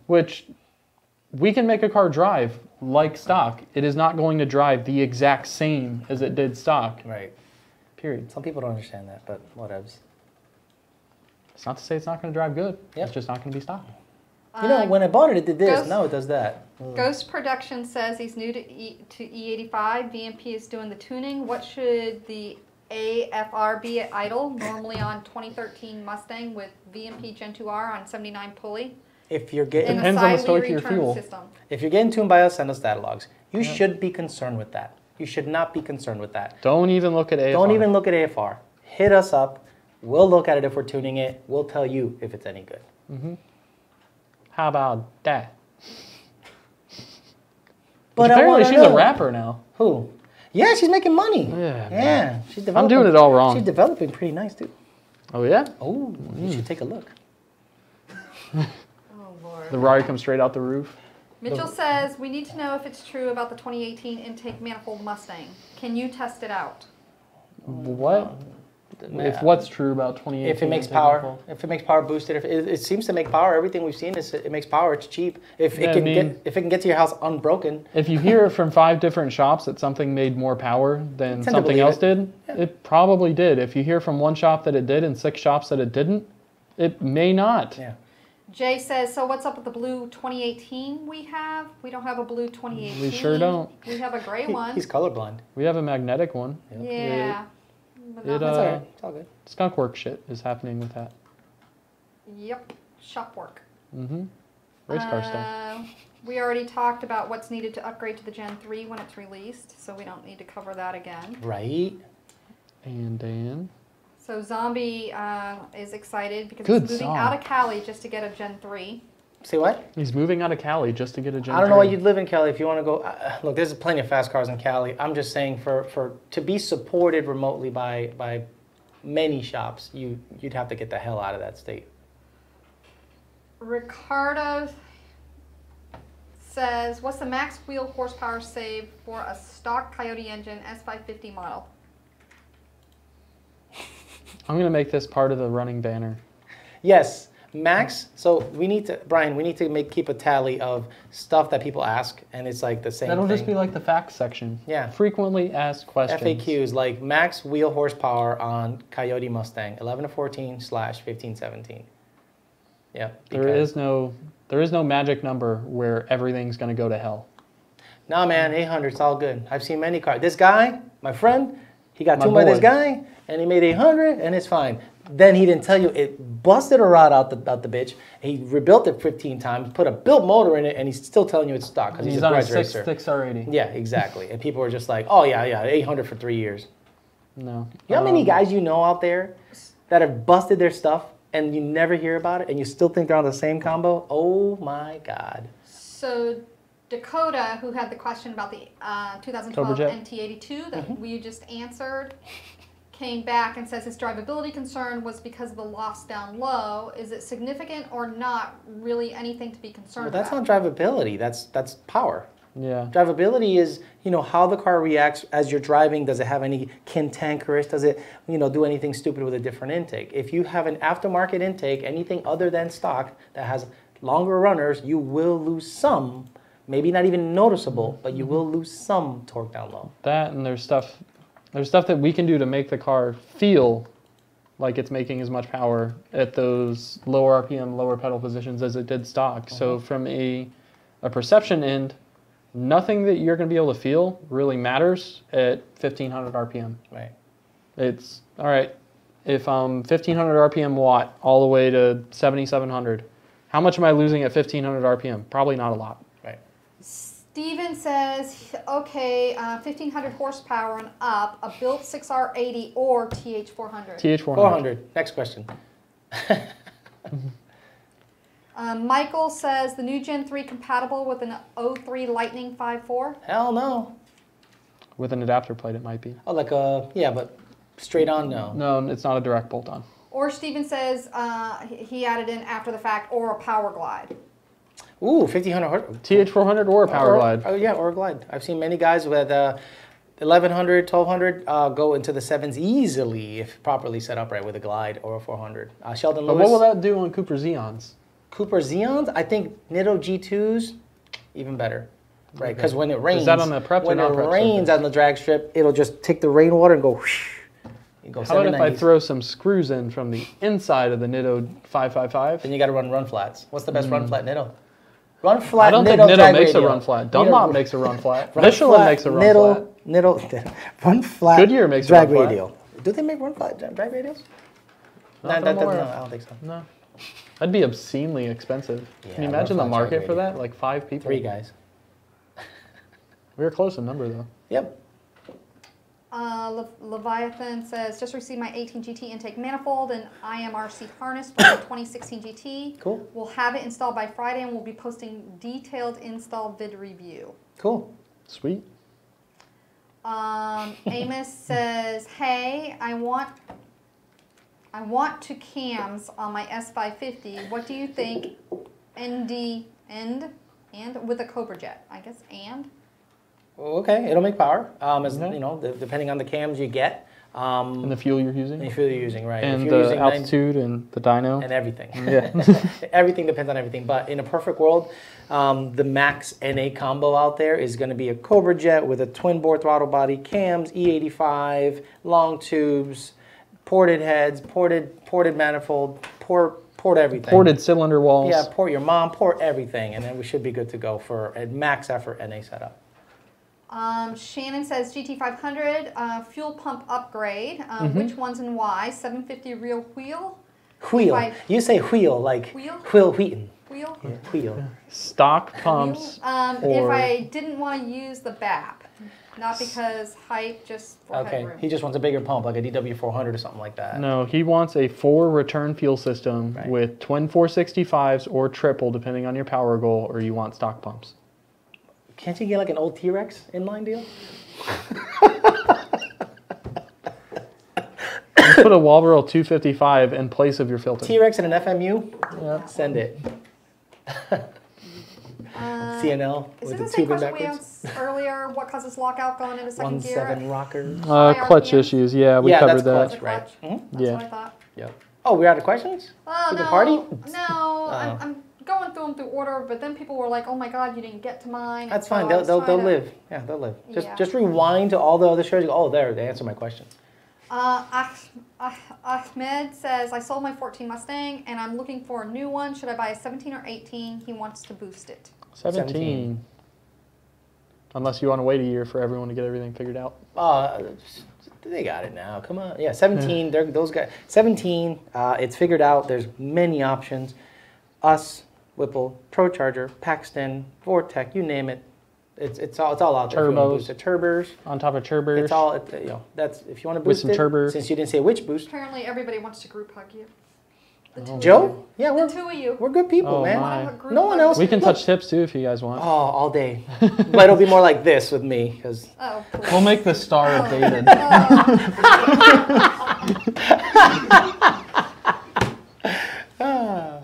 Which we can make a car drive like stock. It is not going to drive the exact same as it did stock. Right. Period. Some people don't understand that, but whatevs. It's not to say it's not going to drive good. Yep. It's just not going to be stock. You know, when I bought it, it did this. Ghost- Now it does that. Ghost Production says he's new to E85. VMP is doing the tuning. What should the AFR be at idle? Normally on 2013 Mustang with VMP Gen2r on 79 pulley. If you're getting In a Depends on the sidely story of your return fuel. system. if you're getting tuned by us, send us datalogs. You should be concerned with that. You should not be concerned with that. Don't even look at AFR. Don't even look at AFR. Hit us up. We'll look at it if we're tuning it. We'll tell you if it's any good. How about that? But Apparently she's a rapper now. Who? Yeah, she's making money. Yeah, Yeah, she's developing. I'm doing it all wrong. She's developing pretty nice too. Oh yeah? Oh, you should take a look. Oh, Lord. The Rari comes straight out the roof. Mitchell says, we need to know if it's true about the 2018 intake manifold Mustang. Can you test it out? What? If what's true about 2018? If it makes power, if it makes power boosted, if it seems to make power. Everything we've seen is it makes power. It's cheap. If Yeah, it can get to your house unbroken. If you hear from 5 different shops that something made more power than to something believe else it. did, it probably did. If you hear from one shop that it did and 6 shops that it didn't, it may not. Yeah. Jay says, so what's up with the blue 2018 we have? We don't have a blue 2018. We sure don't. We have a gray one. He's colorblind. We have a magnetic one. Yeah. But It, not- That's all right. It's all good. skunk work shit is happening with that. Yep. Shop work. Mm-hmm. Race car stuff. We already talked about what's needed to upgrade to the Gen 3 when it's released, so we don't need to cover that again. Right. And Dan. So Zombie is excited because Good he's moving song. out of Cali just to get a Gen 3. Say what? He's moving out of Cali just to get a Gen 3. I don't know why you'd live in Cali if you want to go. Look, there's plenty of fast cars in Cali. I'm just saying for to be supported remotely by many shops, you'd have to get the hell out of that state. Ricardo says, what's the max wheel horsepower saved for a stock Coyote engine S550 model? I'm going to make this part of the running banner. Yes, max. So we need to, Brian. We need to keep a tally of stuff that people ask, and it's like the same. That'll thing. just be like the facts section. Yeah. Frequently asked questions. FAQs like max wheel horsepower on Coyote Mustang 11 to 14 / 15 17. Yeah. There is no magic number where everything's going to go to hell. Nah, man, 800's all good. I've seen many cars. This guy, my friend, he got My tuned by this boy. guy, and he made 800, and it's fine. Then he didn't tell you it busted a rod out the bitch. He rebuilt it 15 times, put a built motor in it, and he's still telling you it's stock because he's a on a grudge racer. 6 R80. Yeah, exactly. And people were just like, oh yeah, 800 for 3 years. No. You know how many guys you know out there that have busted their stuff and you never hear about it, and you still think they're on the same combo? Oh my God. So Dakota, who had the question about the 2012 Cobra Jet. NT82 that we just answered, came back and says his drivability concern was because of the loss down low. Is it significant or not really anything to be concerned Well, that's about? not drivability. That's power. Yeah. Drivability is, how the car reacts as you're driving. Does it have any cantankerous? Does it, do anything stupid with a different intake? If you have an aftermarket intake, anything other than stock that has longer runners, you will lose some, maybe not even noticeable, but you will lose some torque down low. That and there's stuff that we can do to make the car feel like it's making as much power at those lower RPM, lower pedal positions as it did stock. So from a perception end, nothing that you're going to be able to feel really matters at 1500 RPM. Right. It's, all right, if I'm 1500 RPM watt all the way to 7700, how much am I losing at 1500 RPM? Probably not a lot. Right. Steven says, okay, 1500 horsepower and up, a built 6R80 or TH400. TH400. 400. Next question. Michael says, the new Gen 3 compatible with an 03 Lightning 5.4? Hell no. With an adapter plate, it might be. Oh, yeah, but straight on, no. No, it's not a direct bolt-on. Or Steven says he added in after the fact, or a power glide. Ooh, 1500 horsepower. TH400 or a power glide. Oh yeah, or a glide. I've seen many guys with 1100, 1200 go into the sevens easily if properly set up right with a glide or a 400. Sheldon But Lewis. what will that do on Cooper Xeons? Cooper Xeons, I think Nitto G2s, even better. Right, because when it rains, Is that on the prepped or when it non-prepped rains surface? on the drag strip, it'll just take the rainwater and go whoosh. You go How about if I 790s. throw some screws in from the inside of the Nitto 555? Then you got to run flats. What's the best run flat Nitto? Run flat. I don't think Nitto Nitto drag makes radial. a run flat. Dunlop makes a run flat. Run Michelin flat, makes a run Nitto, flat. Nitto, run flat. Goodyear makes a drag run flat. radial. Do they make run flat drag radials? Not that I'm No, aware of. I don't think so. No. That'd be obscenely expensive. Yeah, Can you imagine the run flat market drag for radial. that? Like 5 people? 3 guys. We were close in number, though. Yep. Leviathan says, just received my 18 GT intake manifold and IMRC harness for the 2016 GT. Cool. We'll have it installed by Friday and we'll be posting detailed install vid review. Cool. Sweet. Amos says, hey, I want two cams on my S550. What do you think? And with a Cobra jet, I guess, and? Okay, it'll make power. As Okay. depending on the cams you get. And the fuel you're using? And the fuel you're using, right? And if you're the using altitude and the dyno? and everything. Yeah. Everything depends on everything. But in a perfect world, the max NA combo out there is going to be a Cobra jet with a twin bore throttle body, cams, E85, long tubes, ported heads, ported manifold, port everything. Ported cylinder walls. Yeah, port your mom, port everything, and then we should be good to go for a max effort NA setup. Shannon says GT500 fuel pump upgrade. Which ones and why? 750 real wheel. Wheel. You say wheel like Wheel? Will Wheaton. Wheel. Yeah, wheel. Stock pumps. If I didn't want to use the BAP, not because height, just for Okay, headroom. he just wants a bigger pump, like a DW400 or something like that. No, he wants a 4 return fuel system with twin 465s or triple, depending on your power goal, or you want stock pumps. Can't you get like an old T-Rex inline deal? You put a Walbro 255 in place of your filter. T-Rex and an FMU? Yeah. Send it. CNL Is with it the the same tubing question we backwards. asked earlier? What causes lockout going into second gear? 1.7 rockers. Clutch RPM? issues, yeah, we Yeah, covered that's that. clutch. Right. That's Yeah. what I thought. Yep. Oh, we're out of questions? Oh, We can no. party? No, I'm going through them through order, but then people were like, oh my God, you didn't get to mine. That's And so fine. I They'll, was they'll, trying they'll to- live. Yeah, they'll live. Yeah. Just rewind to all the other shows. You go, oh, there, they answered my question. Ahmed says, I sold my 14 Mustang and I'm looking for a new one. Should I buy a 17 or 18? He wants to boost it. 17. Unless you want to wait a year for everyone to get everything figured out. They got it now. Come on. Yeah, 17. They're, those guys. 17. It's figured out. There's many options. Us, Whipple, ProCharger, Paxton, Vortec, you name it. It's all out there. Turbos. The turbers. On top of turbers. It's all, you know, that's, if you want to With boost some it, turbers. since you didn't say which boost. Apparently everybody wants to group hug you. The two Joe? of you. Yeah, The we're, two of you. we're good people, Oh, man. my. Want a group No one hug? else. We can Look. touch tips too if you guys want. Oh, all day. But it'll be more like this with me, because Oh, cool. We'll make the star updated.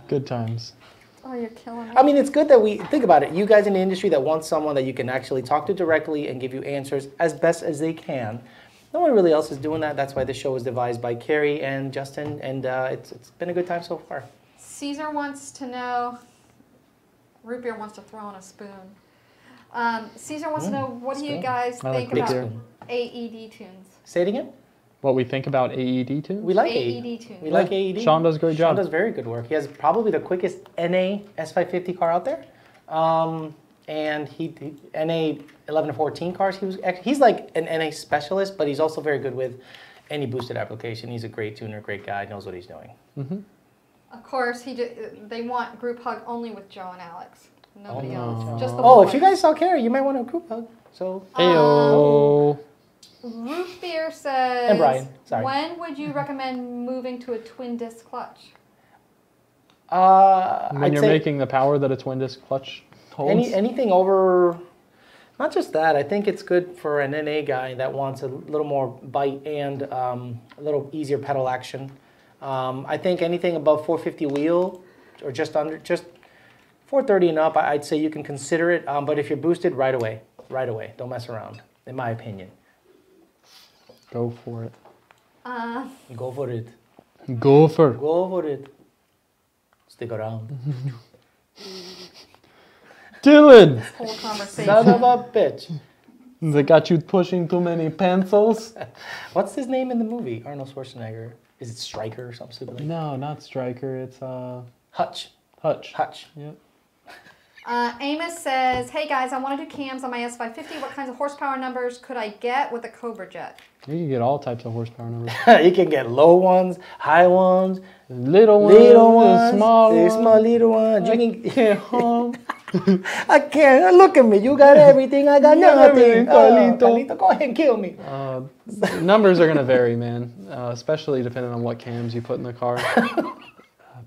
Good times. Oh, you're killing me. I mean, it's good that we think about it. You guys in the industry that want someone that you can actually talk to directly and give you answers as best as they can. No one really else is doing that. That's why this show was devised by Carrie and Justin, and it's been a good time so far. Caesar wants to know, root beer wants to throw in a spoon. Caesar wants to know, what do you spoon. guys I like think big about spoon. AED tunes? Say it again. What we think about AED tunes? We like AED AED. tunes. We like AED. Sean does a great Sean job. does very good work. He has probably the quickest NA S550 car out there. And he NA 11 to 14 cars. He's like an NA specialist, but he's also very good with any boosted application. He's a great tuner, great guy, knows what he's doing. Mm-hmm. Of course, they want group hug only with Joe and Alex. Nobody Oh, else. no. Just the Oh, boys. if you guys saw Carrie, you might want a group hug. So Ayo. Root beer says, And Brian, sorry. when would you recommend moving to a twin disc clutch? When I'd you're say making the power that a twin disc clutch holds. anything over, not just that. I think it's good for an NA guy that wants a little more bite and a little easier pedal action. I think anything above 450 wheel or just 430 and up, I'd say you can consider it. But if you're boosted, right away. Don't mess around, in my opinion. Go for it. Go for it. Go for it. Go for it. Stick around. Dylan! Whole conversation. Son of a bitch. They got you pushing too many pencils? What's his name in the movie? Arnold Schwarzenegger. Is it Stryker or something stupid like that? No, not Striker. It's Hutch. Hutch. Hutch. Yep. Amos says, hey guys, I want to do cams on my S550. What kinds of horsepower numbers could I get with a Cobra jet? You can get all types of horsepower numbers. You can get low ones, high ones, Little little ones, ones, small the ones. small little ones. You can. Can't hum. I can't. Look at me. You got everything. I got You got nothing. everything, Carlito. Carlito, go ahead and kill me. Numbers are going to vary, man, especially depending on what cams you put in the car.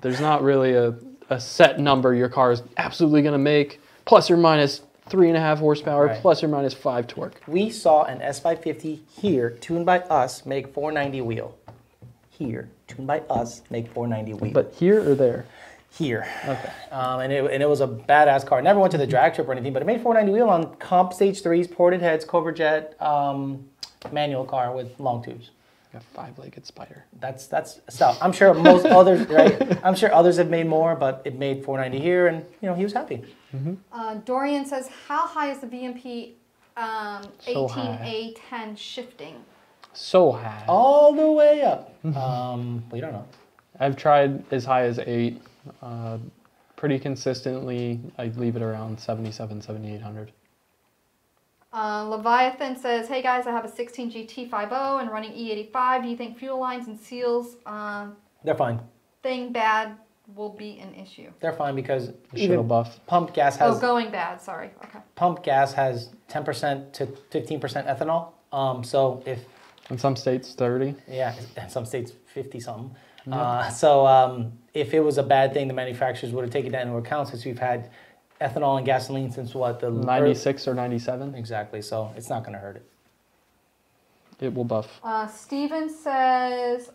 There's not really a set number your car is absolutely going to make, plus or minus 3.5 horsepower, Right. plus or minus 5 torque. We saw an S550 here, tuned by us, make 490 wheel. Here, tuned by us, make 490 wheel. But here or there? Here. Okay. And it was a badass car. Never went to the drag strip or anything, but it made 490 wheel on comp stage 3s, ported heads, Cobra jet, manual car with long tubes. Like a 5-legged spider. That's stuff. I'm sure most others, right? I'm sure others have made more, but it made 490 here, and he was happy. Dorian says, how high is the VMP So high. 18A10 shifting? So high. All the way up. We don't know. I've tried as high as 8. Pretty consistently, I leave it around 7,700, 7,800. Leviathan says, hey guys, I have a 16 GT50 and running E85. Do you think fuel lines and seals They're fine. thing bad will be an issue? They're fine because Even buff. pumped gas has going bad, sorry. Okay. pumped gas has 10% to 15% ethanol. So if In some states, 30. yeah, in some states 50 something. Yeah. If it was a bad thing, the manufacturers would have taken that into account since we've had ethanol and gasoline since what, the 96 or 97. Exactly. So it's not going to hurt it. It will buff. Steven says,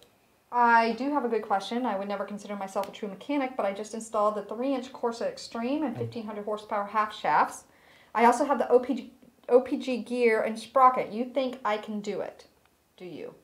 I do have a good question. I would never consider myself a true mechanic, but I just installed the 3-inch Corsa Extreme and 1500 horsepower half shafts. I also have the OPG gear and sprocket. You think I can do it? Do you?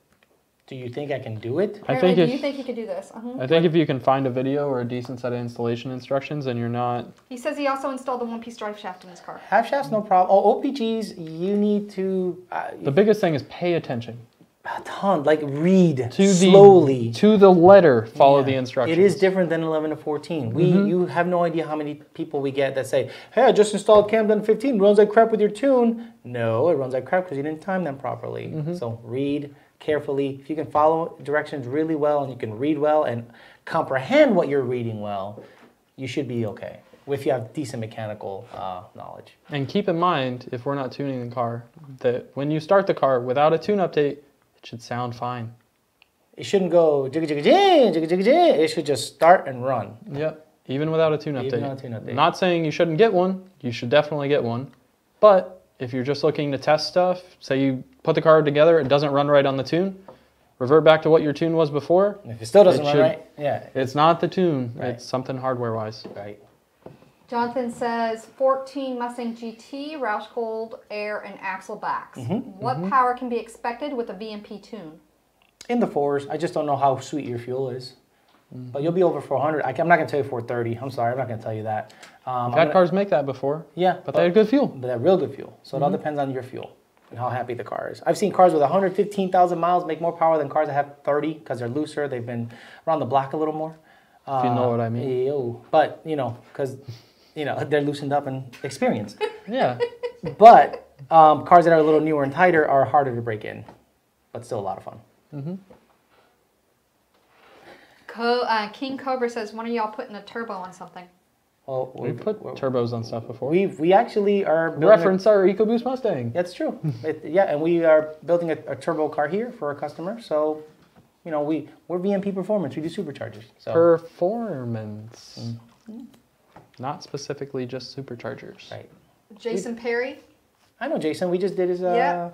Do you think I can do it? I think do you think you could do this? I think if you can find a video or a decent set of installation instructions and you're not... He says he also installed the one-piece drive shaft in his car. Half shafts, no problem. Oh, OPGs, you need to... The biggest thing is pay attention. a ton, like read To slowly. to the letter, follow Yeah. the instructions. It is different than 11 to 14. You have no idea how many people we get that say, hey, I just installed Camden 15, runs like crap with your tune. No, it runs like crap because you didn't time them properly. So read carefully. If you can follow directions really well and you can read well and comprehend what you're reading well, you should be okay if you have decent mechanical knowledge. And keep in mind, if we're not tuning the car, that when you start the car without a tune update, it should sound fine. It shouldn't go jigga jigga jig, jigga jigga jig. It should just start and run. Yep, even without a tune update. Even without a tune update. Not saying you shouldn't get one. You should definitely get one. But if you're just looking to test stuff, say you put the car together, it doesn't run right on the tune, revert back to what your tune was before. And if it still doesn't run right, yeah. It's not the tune. Right. It's something hardware-wise. Right. Jonathan says 14 Mustang GT, Roush cold air and axle backs. What power can be expected with a VMP tune? In the 4s. I just don't know how sweet your fuel is. But you'll be over 400. I'm not going to tell you 430. I'm sorry, I'm not going to tell you that. I've had cars make that before. Yeah. But they had good fuel. But they have real good fuel. So it all depends on your fuel and how happy the car is. I've seen cars with 115,000 miles make more power than cars that have 30 because they're looser. They've been around the block a little more. If you know what I mean. But, because, they're loosened up and experienced. Yeah. But cars that are a little newer and tighter are harder to break in. But still a lot of fun. King Cobra says, when are y'all putting a turbo on something? Well, We've put turbos on stuff before. we actually are building Reference our EcoBoost Mustang. That's true. And we are building a turbo car here for a customer. So, we're VMP Performance. We do superchargers. So. Performance. Not specifically just superchargers. Right. Jason Perry? I know Jason. We just did his.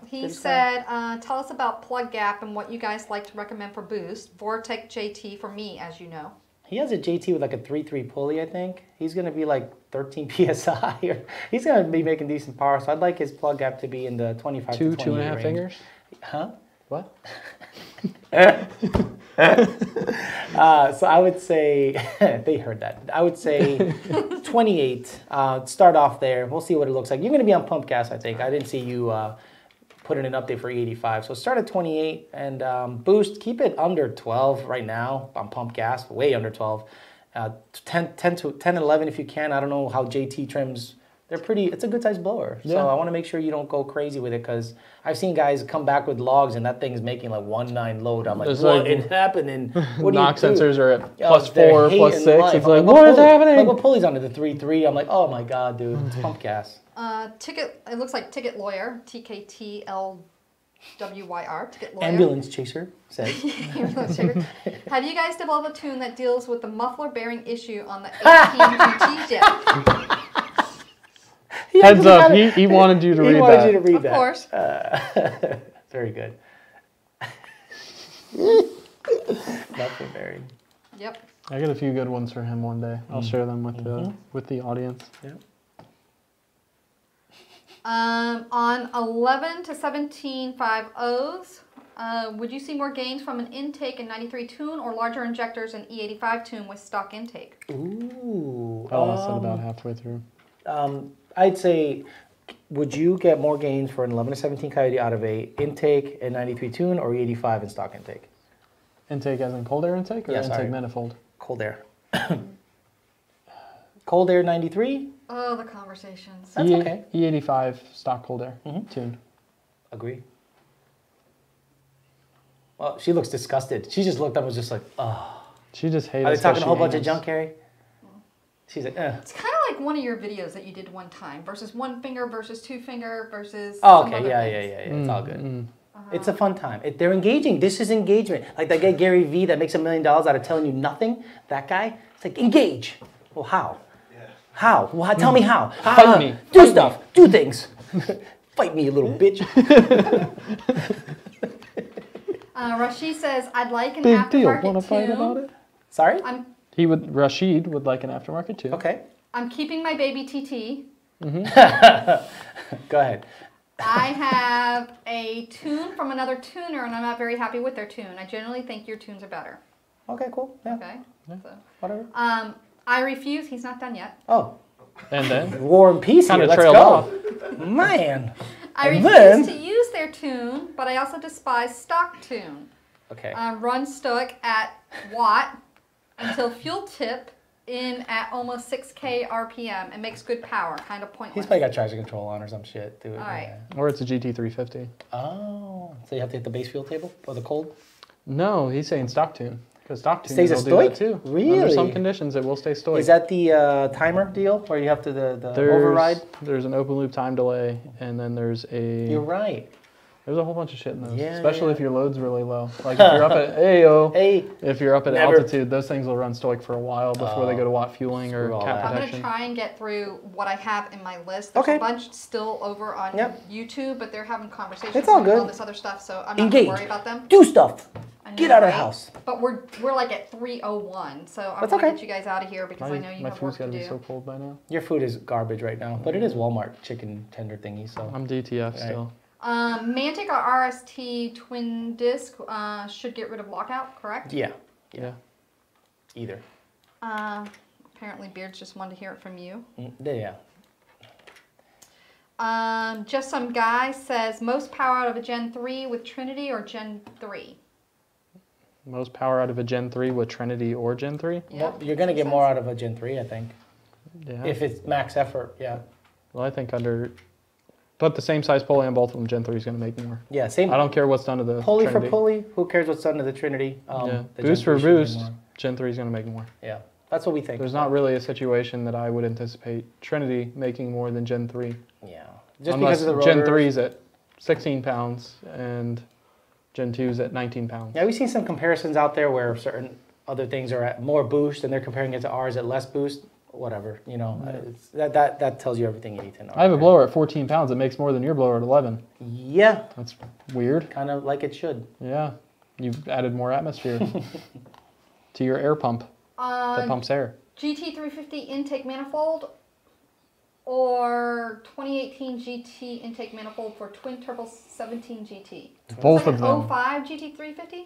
He said, tell us about plug gap and what you guys like to recommend for boost. Vortec JT for me, as you know. He has a JT with like a 3.3 pulley, I think. He's going to be like 13 PSI. Or he's going to be making decent power. So I'd like his plug gap to be in the 25 to 28 2.5 range. fingers? Huh? What? So I would say, they heard that. I would say 28. Start off there. We'll see what it looks like. You're going to be on pump gas, I think. I didn't see you put in an update for E85. So start at 28 and boost. Keep it under 12 right now on pump gas, way under 12. 10 to 10 11 if you can. I don't know how JT trims. They're pretty, it's a good sized blower. Yeah. So I want to make sure you don't go crazy with it because I've seen guys come back with logs and that thing's making like 1.9 load. I'm like, It's what like- is happening? What do Knock you do? sensors are at Oh, plus they're 4, plus hating 6. life. It's I'm like, what what is pulley- happening? Like what pulley's under the 3.3? I'm like, oh my God, dude, it's pump gas. It looks like Ticket Lawyer, TKTLWYR, Ticket Lawyer. Ambulance chaser says. Have you guys developed a tune that deals with the muffler bearing issue on the 18 GT jet? Heads up, he wanted you to read He wanted that. you to read Of that. course. Very good. Nothing very. Yep. I got a few good ones for him one day. I'll share them with the audience. Yeah. On 11 to 17.50s, would you see more gains from an intake in 93 tune or larger injectors in E85 tune with stock intake? Ooh. I lost it about halfway through. I'd say, would you get more gains for an 11 to 17 Coyote out of a intake in 93 tune or E85 in stock intake? Intake as in cold air intake or Yeah, intake sorry. manifold? Cold air. Cold air 93? Oh, the conversations. That's okay. E85 stock cold air Mhm. tuned. Agree. Well, she looks disgusted. She just looked up and was just like, oh. She just hates Are they us 'cause talking a she whole bunch of hangs. junk, Carrie? She's like, It's kind of like one of your videos that you did one time versus one finger versus two finger versus. Oh, some okay, other yeah. things. It's all good. Mm. It's a fun time. They're engaging. This is engagement. Like that guy Gary Vee that makes $1 million out of telling you nothing. That guy. It's like engage. Well, how? Yeah. How? Well, tell me how. Fight me. Do Fight stuff. Do things. Fight me, you little bitch. Rashid says, "I'd like an Big deal. aftermarket Want to fight tune. about it? Sorry. Rashid would like an aftermarket too. Okay. I'm keeping my baby TT. Go ahead. I have a tune from another tuner, and I'm not very happy with their tune. I generally think your tunes are better. Okay, cool. Yeah. Okay. So, Whatever. I refuse. He's not done yet. Oh, And then War and Peace kind here. of Let's trailed go. off. Man. I And refuse then- to use their tune, but I also despise stock tune. Okay. Run stoic at watt until fuel tip in at almost 6K RPM and makes good power. Kind of pointless. He's probably got traction control on or some shit. Dude. All right. Or it's a GT350. Oh, so you have to hit the base fuel table or the cold? No, he's saying stock tune. Because stock tune Stays a will do stoic? that too. Really? Under some conditions, it will stay stoic. Is that the timer deal where you have to the override? There's an open loop time delay, and then there's You're a right. there's a whole bunch of shit in those. Yeah, Especially yeah. if your load's really low. Like if you're up at AO, Hey, if you're up at Never. altitude, those things will run stoic for a while before they go to watt fueling or Screw all cap that. I'm going to protection. try and get through what I have in my list. There's Okay. a bunch still over on Yep. YouTube, but they're having conversations It's all and good. all this other stuff, so I'm not Engage. going to worry about them. do stuff. I Get know, out of the right? house. But we're like at 3:01, so I'm That's going to okay. get you guys out of here because I know you My have food's work got to to do. be so cold by now. Your food is garbage right now, but it is Walmart chicken tender thingy, so. I'm DTF Right. still. Mantic or RST twin disc should get rid of lockout, correct? Yeah, Yeah. either. Apparently Beards just wanted to hear it from you. Yeah. Just some guy says most power out of a Gen 3 with Trinity or Gen 3? Most power out of a Gen 3 with Trinity or Gen 3? Yeah, You're going to makes get more sense. out of a Gen 3, I think. Yeah. If it's max effort, yeah. Well, I think but the same size pulley on both of them, Gen 3 is going to make more. Yeah, same. I don't care what's done to the Pulley Trinity. for pulley, who cares what's done to the Trinity? Yeah. The Boost Gen for 3 should make boost, more. Gen 3 is going to make more. Yeah, that's what we think. There's not really a situation that I would anticipate Trinity making more than Gen 3. Yeah, just Unless because of the Gen rotors. 3 is at 16 pounds and Gen 2 is at 19 pounds. Yeah, we've seen some comparisons out there where certain other things are at more boost and they're comparing it to ours at less boost. Whatever, you know, it's, that tells you everything you need to know. I have a blower at 14 pounds. It makes more than your blower at 11. Yeah, That's weird. kind of like it should. Yeah. You've added more atmosphere to your air pump that pumps air. GT350 intake manifold or 2018 GT intake manifold for twin turbo 17 GT? Both Like of an them. 05 GT350?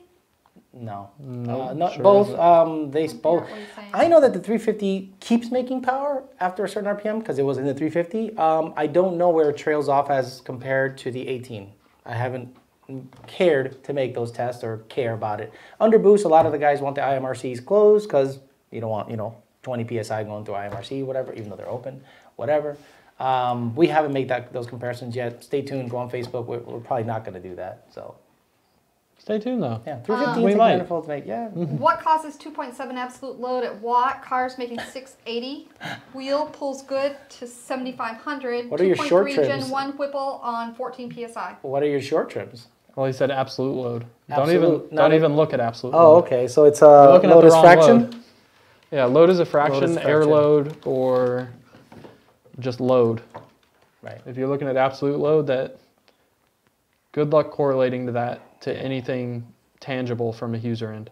No, No, not sure both. isn't. They both. What are you saying? I know that the 350 keeps making power after a certain RPM because it was in the 350. I don't know where it trails off as compared to the 18. I haven't cared to make those tests or care about it. Under boost, a lot of the guys want the IMRCs closed because you don't want 20 psi going through IMRC, whatever, even though they're open, whatever. We haven't made those comparisons yet. Stay tuned. Go on Facebook. We're probably not going to do that. So Stay tuned though. yeah, 350 We intake might. manifolds make What causes 2.7 absolute load at watt? Cars making 680. Wheel pulls good to 7,500. What are your short 2.3 trims? Gen 1 Whipple on 14 psi. What are your short trims? Well, he said absolute load. Absolute, don't not even look at absolute Oh, load. okay. So it's You're looking at load the is wrong fraction. load. Yeah, load is a fraction, air fraction. load, or just load. Right. If you're looking at absolute load, that good luck correlating to that to anything tangible from a user end.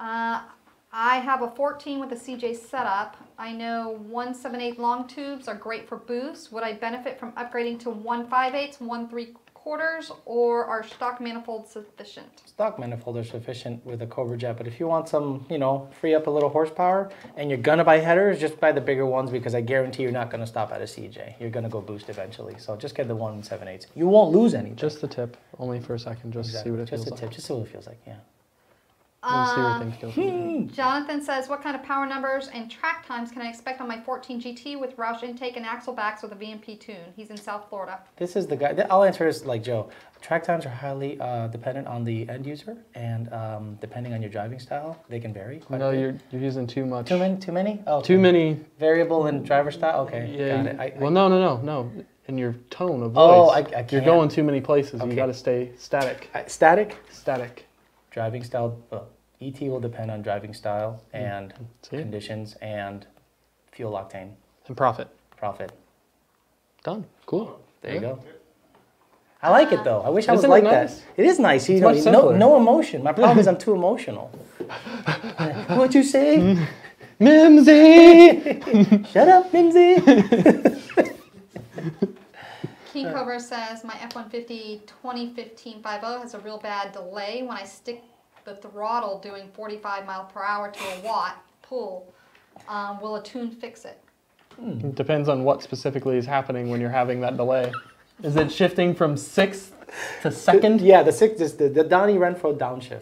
I have a 14 with a CJ setup. I know 178 long tubes are great for boost. Would I benefit from upgrading to 158s, 1 3/4 quarters, or are stock manifolds sufficient? Stock manifold are sufficient with a Cobra jet, but if you want some, you know, free up a little horsepower and you're gonna buy headers, just buy the bigger ones because I guarantee you're not gonna stop at a CJ. You're gonna go boost eventually. So just get the 1 7/8. You won't lose anything. Just the tip, only for a second, just to see what it feels Just a tip, like. just see what it feels like, yeah. We'll see where things go. Jonathan says, what kind of power numbers and track times can I expect on my 14 GT with Roush intake and axle backs with a VMP tune? He's in South Florida. This is the guy, I'll answer this like Joe. Track times are highly dependent on the end user, and depending on your driving style, they can vary quite a bit. You're using too much. Too many? Oh, okay. Too many. Variable in driver style? Okay, Yeah. got it. Well, no. In your tone of voice. Oh, I can't. You're going too many places. Okay. You got to stay static. Static? Static. Driving style, ET will depend on driving style and See? conditions and fuel octane. And profit. Profit. Done. Cool. There you go. I like it though. I wish I was Isn't like it nice? that. It is nice. You It's know, much simpler. no emotion. My problem is I'm too emotional. What'd you say? Mimsy! Shut up, Mimsy. King Cobra says, my F-150 2015 50 has a real bad delay when I stick the throttle doing 45 miles per hour to a watt pull. Will a tune fix it? It depends on what specifically is happening when you're having that delay. Is it shifting from sixth to second? Yeah, the Donnie Renfro downshift.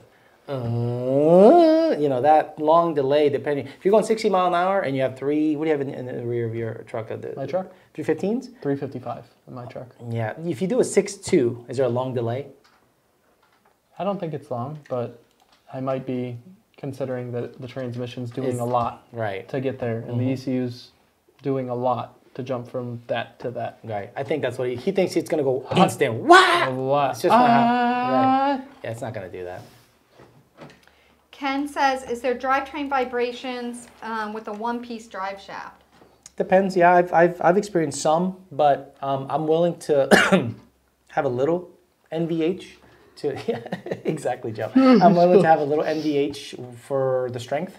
You know, that long delay, depending. If you're going 60 mile an hour and you have three, what do you have in the rear of your truck? My truck? 315s? 355 in my truck. Yeah. If you do a 6.2, is there a long delay? I don't think it's long, but I might be considering that the transmission's doing a lot Right. to get there, and the ECU's doing a lot to jump from that to that. Right. I think that's what he thinks it's going to go instant. Wow! A lot. It's just not right. Yeah, it's not going to do that. Ken says, is there drivetrain vibrations with a one-piece drive shaft? Depends. Yeah, I've experienced some, but I'm willing to have a little NVH to exactly, Joe. I'm willing to have a little NVH for the strength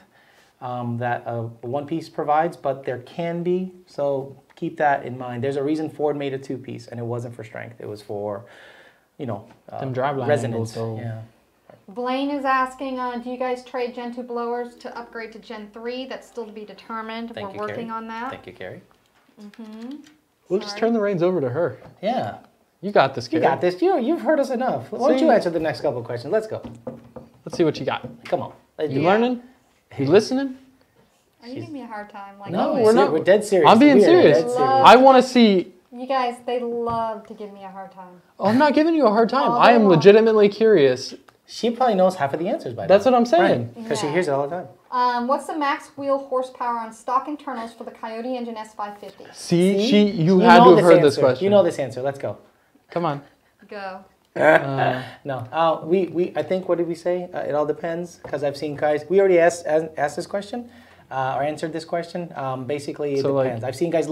that a one-piece provides, but there can be, so keep that in mind. There's a reason Ford made a two-piece, and it wasn't for strength. It was for, you know, Them driveline resonance. angles, so- Yeah. Blaine is asking, do you guys trade Gen 2 blowers to upgrade to Gen 3? That's still to be determined. Thank We're you, working Carrie. on that. Thank you, Carrie. We'll just turn the reins over to her. Yeah. You got this, You Carrie. got this. You've heard us enough. Why don't See? you answer the next couple of questions? Let's go. Let's see what you got. Come on. Let's You do it. learning? You listening? Are you giving me a hard time? Like No, always? we're not. We're dead serious. I'm being We are serious. dead serious. I want to see. You guys, they love to give me a hard time. Oh, I'm not giving you a hard time. All I day am long. legitimately curious. She probably knows half of the answers by now. That's what I'm saying. Because she Yeah. hears it all the time. What's the max wheel horsepower on stock internals for the Coyote Engine S550? See, you You had know to have heard this answer. question. You know this answer. Let's go. Come on. Go. No. I think, what did we say? It all depends. Because I've seen guys, we already asked this question. Or answered this question. Basically, it So, like- depends. I've seen guys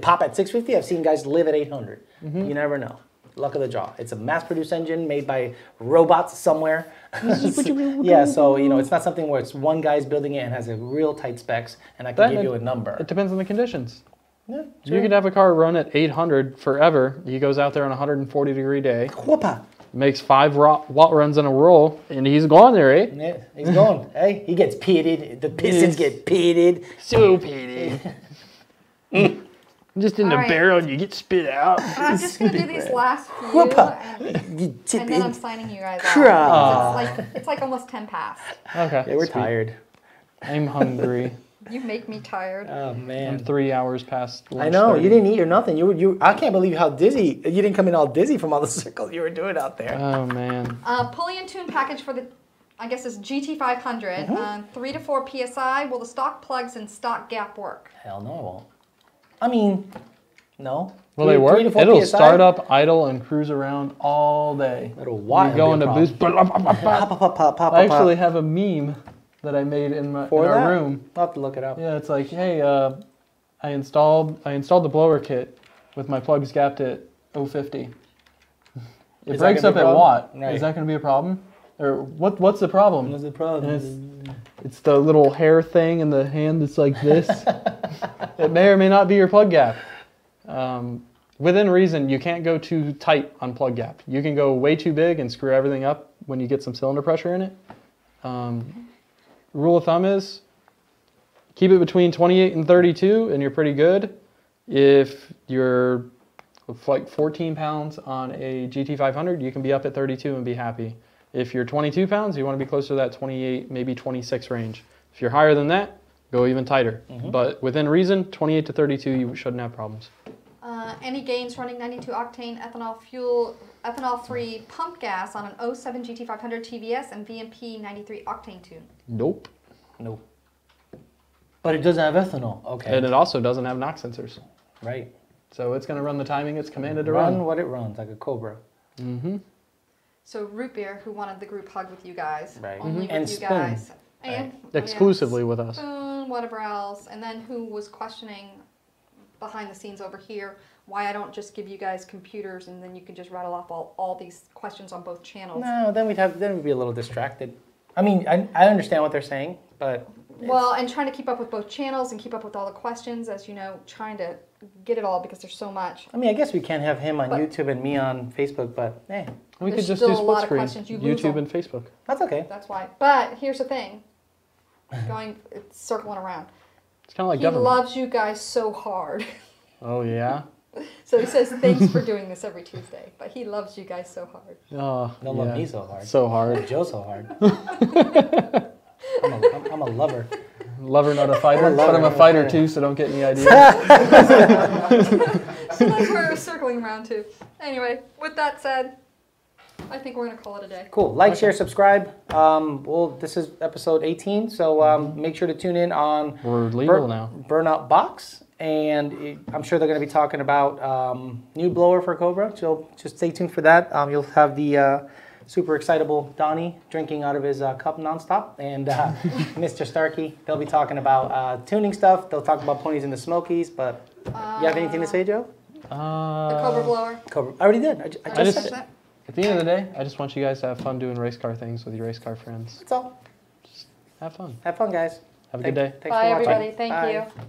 pop at 650. I've seen guys live at 800. You never know. Luck of the draw. It's a mass-produced engine made by robots somewhere. Yeah, so you know, it's not something where it's one guy's building it and has a real tight specs, and I can give you a number. It depends on the conditions. Yeah, You could have a car run at 800 forever. He goes out there on a 140-degree day, Whoopa. makes 5 watt runs in a roll, and he's going there, eh? Yeah, he's going. Hey, he gets pitted. The pistons get pitted. So pitted. Just in All the right. barrel, and you get spit out. I'm just going to do these last few, Whoopa. and then I'm signing you guys Crap. off. It's like almost 10 past. Okay. Yeah, we're sweet. tired. I'm hungry. You make me tired. Oh I'm man. 3 hours past lunch. I know, 30. you didn't eat or nothing. You I can't believe how dizzy. You didn't come in all dizzy from all the circles you were doing out there. Oh, man. Pulley and tune package for the, I guess it's GT500. 3 to 4 PSI. Will the stock plugs and stock gap work? Hell no, it won't. I mean, no. Will they work? 3 to 4 It'll PSI? start up, idle, and cruise around all day. It'll why? You go into boost. I actually have a meme that I made in our room. I'll have to look it up. Yeah, it's like, hey, I installed the blower kit with my plugs gapped at 050. It Is that breaks gonna up be a at problem? watt. Right. Is that going to be a problem? Or what's the problem? What's the problem? And it's the little hair thing in the hand that's like this. It may or may not be your plug gap. within reason, you can't go too tight on plug gap. You can go way too big and screw everything up when you get some cylinder pressure in it. Rule of thumb is keep it between 28 and 32 and you're pretty good. If you're like 14 pounds on a GT500, you can be up at 32 and be happy. If you're 22 pounds, you want to be closer to that 28, maybe 26 range. If you're higher than that, go even tighter. But within reason, 28 to 32, you shouldn't have problems. Any gains running 92 octane ethanol-free pump gas on an 07 GT500 TVS and VMP 93 octane tune? Nope. No. But it doesn't have ethanol. Okay. And it also doesn't have knock sensors. Right. So it's going to run the timing it's commanded to Run run. what it runs, like a Cobra. So Root Beer, who wanted the group hug with you guys, Right. only And with you Spoon. guys, and Exclusively with us. Spoon, whatever else, and then who was questioning behind the scenes over here why I don't just give you guys computers and then you can just rattle off all these questions on both channels. No, then we'd be a little distracted. I mean, I understand what they're saying, but well, and trying to keep up with both channels and keep up with all the questions, as you know, trying to get it all because there's so much. I mean, I guess we can't have him on YouTube and me on Facebook, but hey, We could There's just still do a split lot of screen, questions you lose YouTube on. and Facebook. that's okay. That's why. But here's the thing, it's circling around. It's kind of like He government. loves you guys so hard. Oh, yeah? So he says, thanks for doing this every Tuesday. But he loves you guys so hard. Oh, Don't love me so hard. So hard. Joe so hard. I'm a lover. Lover, not a fighter. I'm a lover, But I'm not a a fighter fighter. too, so don't get any ideas. So that's where we're circling around to. Anyway, with that said, I think we're going to call it a day. Cool. Like, share, subscribe. This is episode 18, so make sure to tune in on We're legal now. Burnout Box, and I'm sure they're going to be talking about new blower for Cobra. So just stay tuned for that. You'll have the super excitable Donnie drinking out of his cup nonstop, and Mr. Starkey. They'll be talking about tuning stuff. They'll talk about ponies in the Smokies. But you have anything to say, Joe? The Cobra blower. Cobra. I already did. I just said that. At the end of the day, I just want you guys to have fun doing race car things with your race car friends. That's all. Have fun. Have fun, guys. Have a good day. Thanks Bye, for watching. everybody. Thank Bye. you.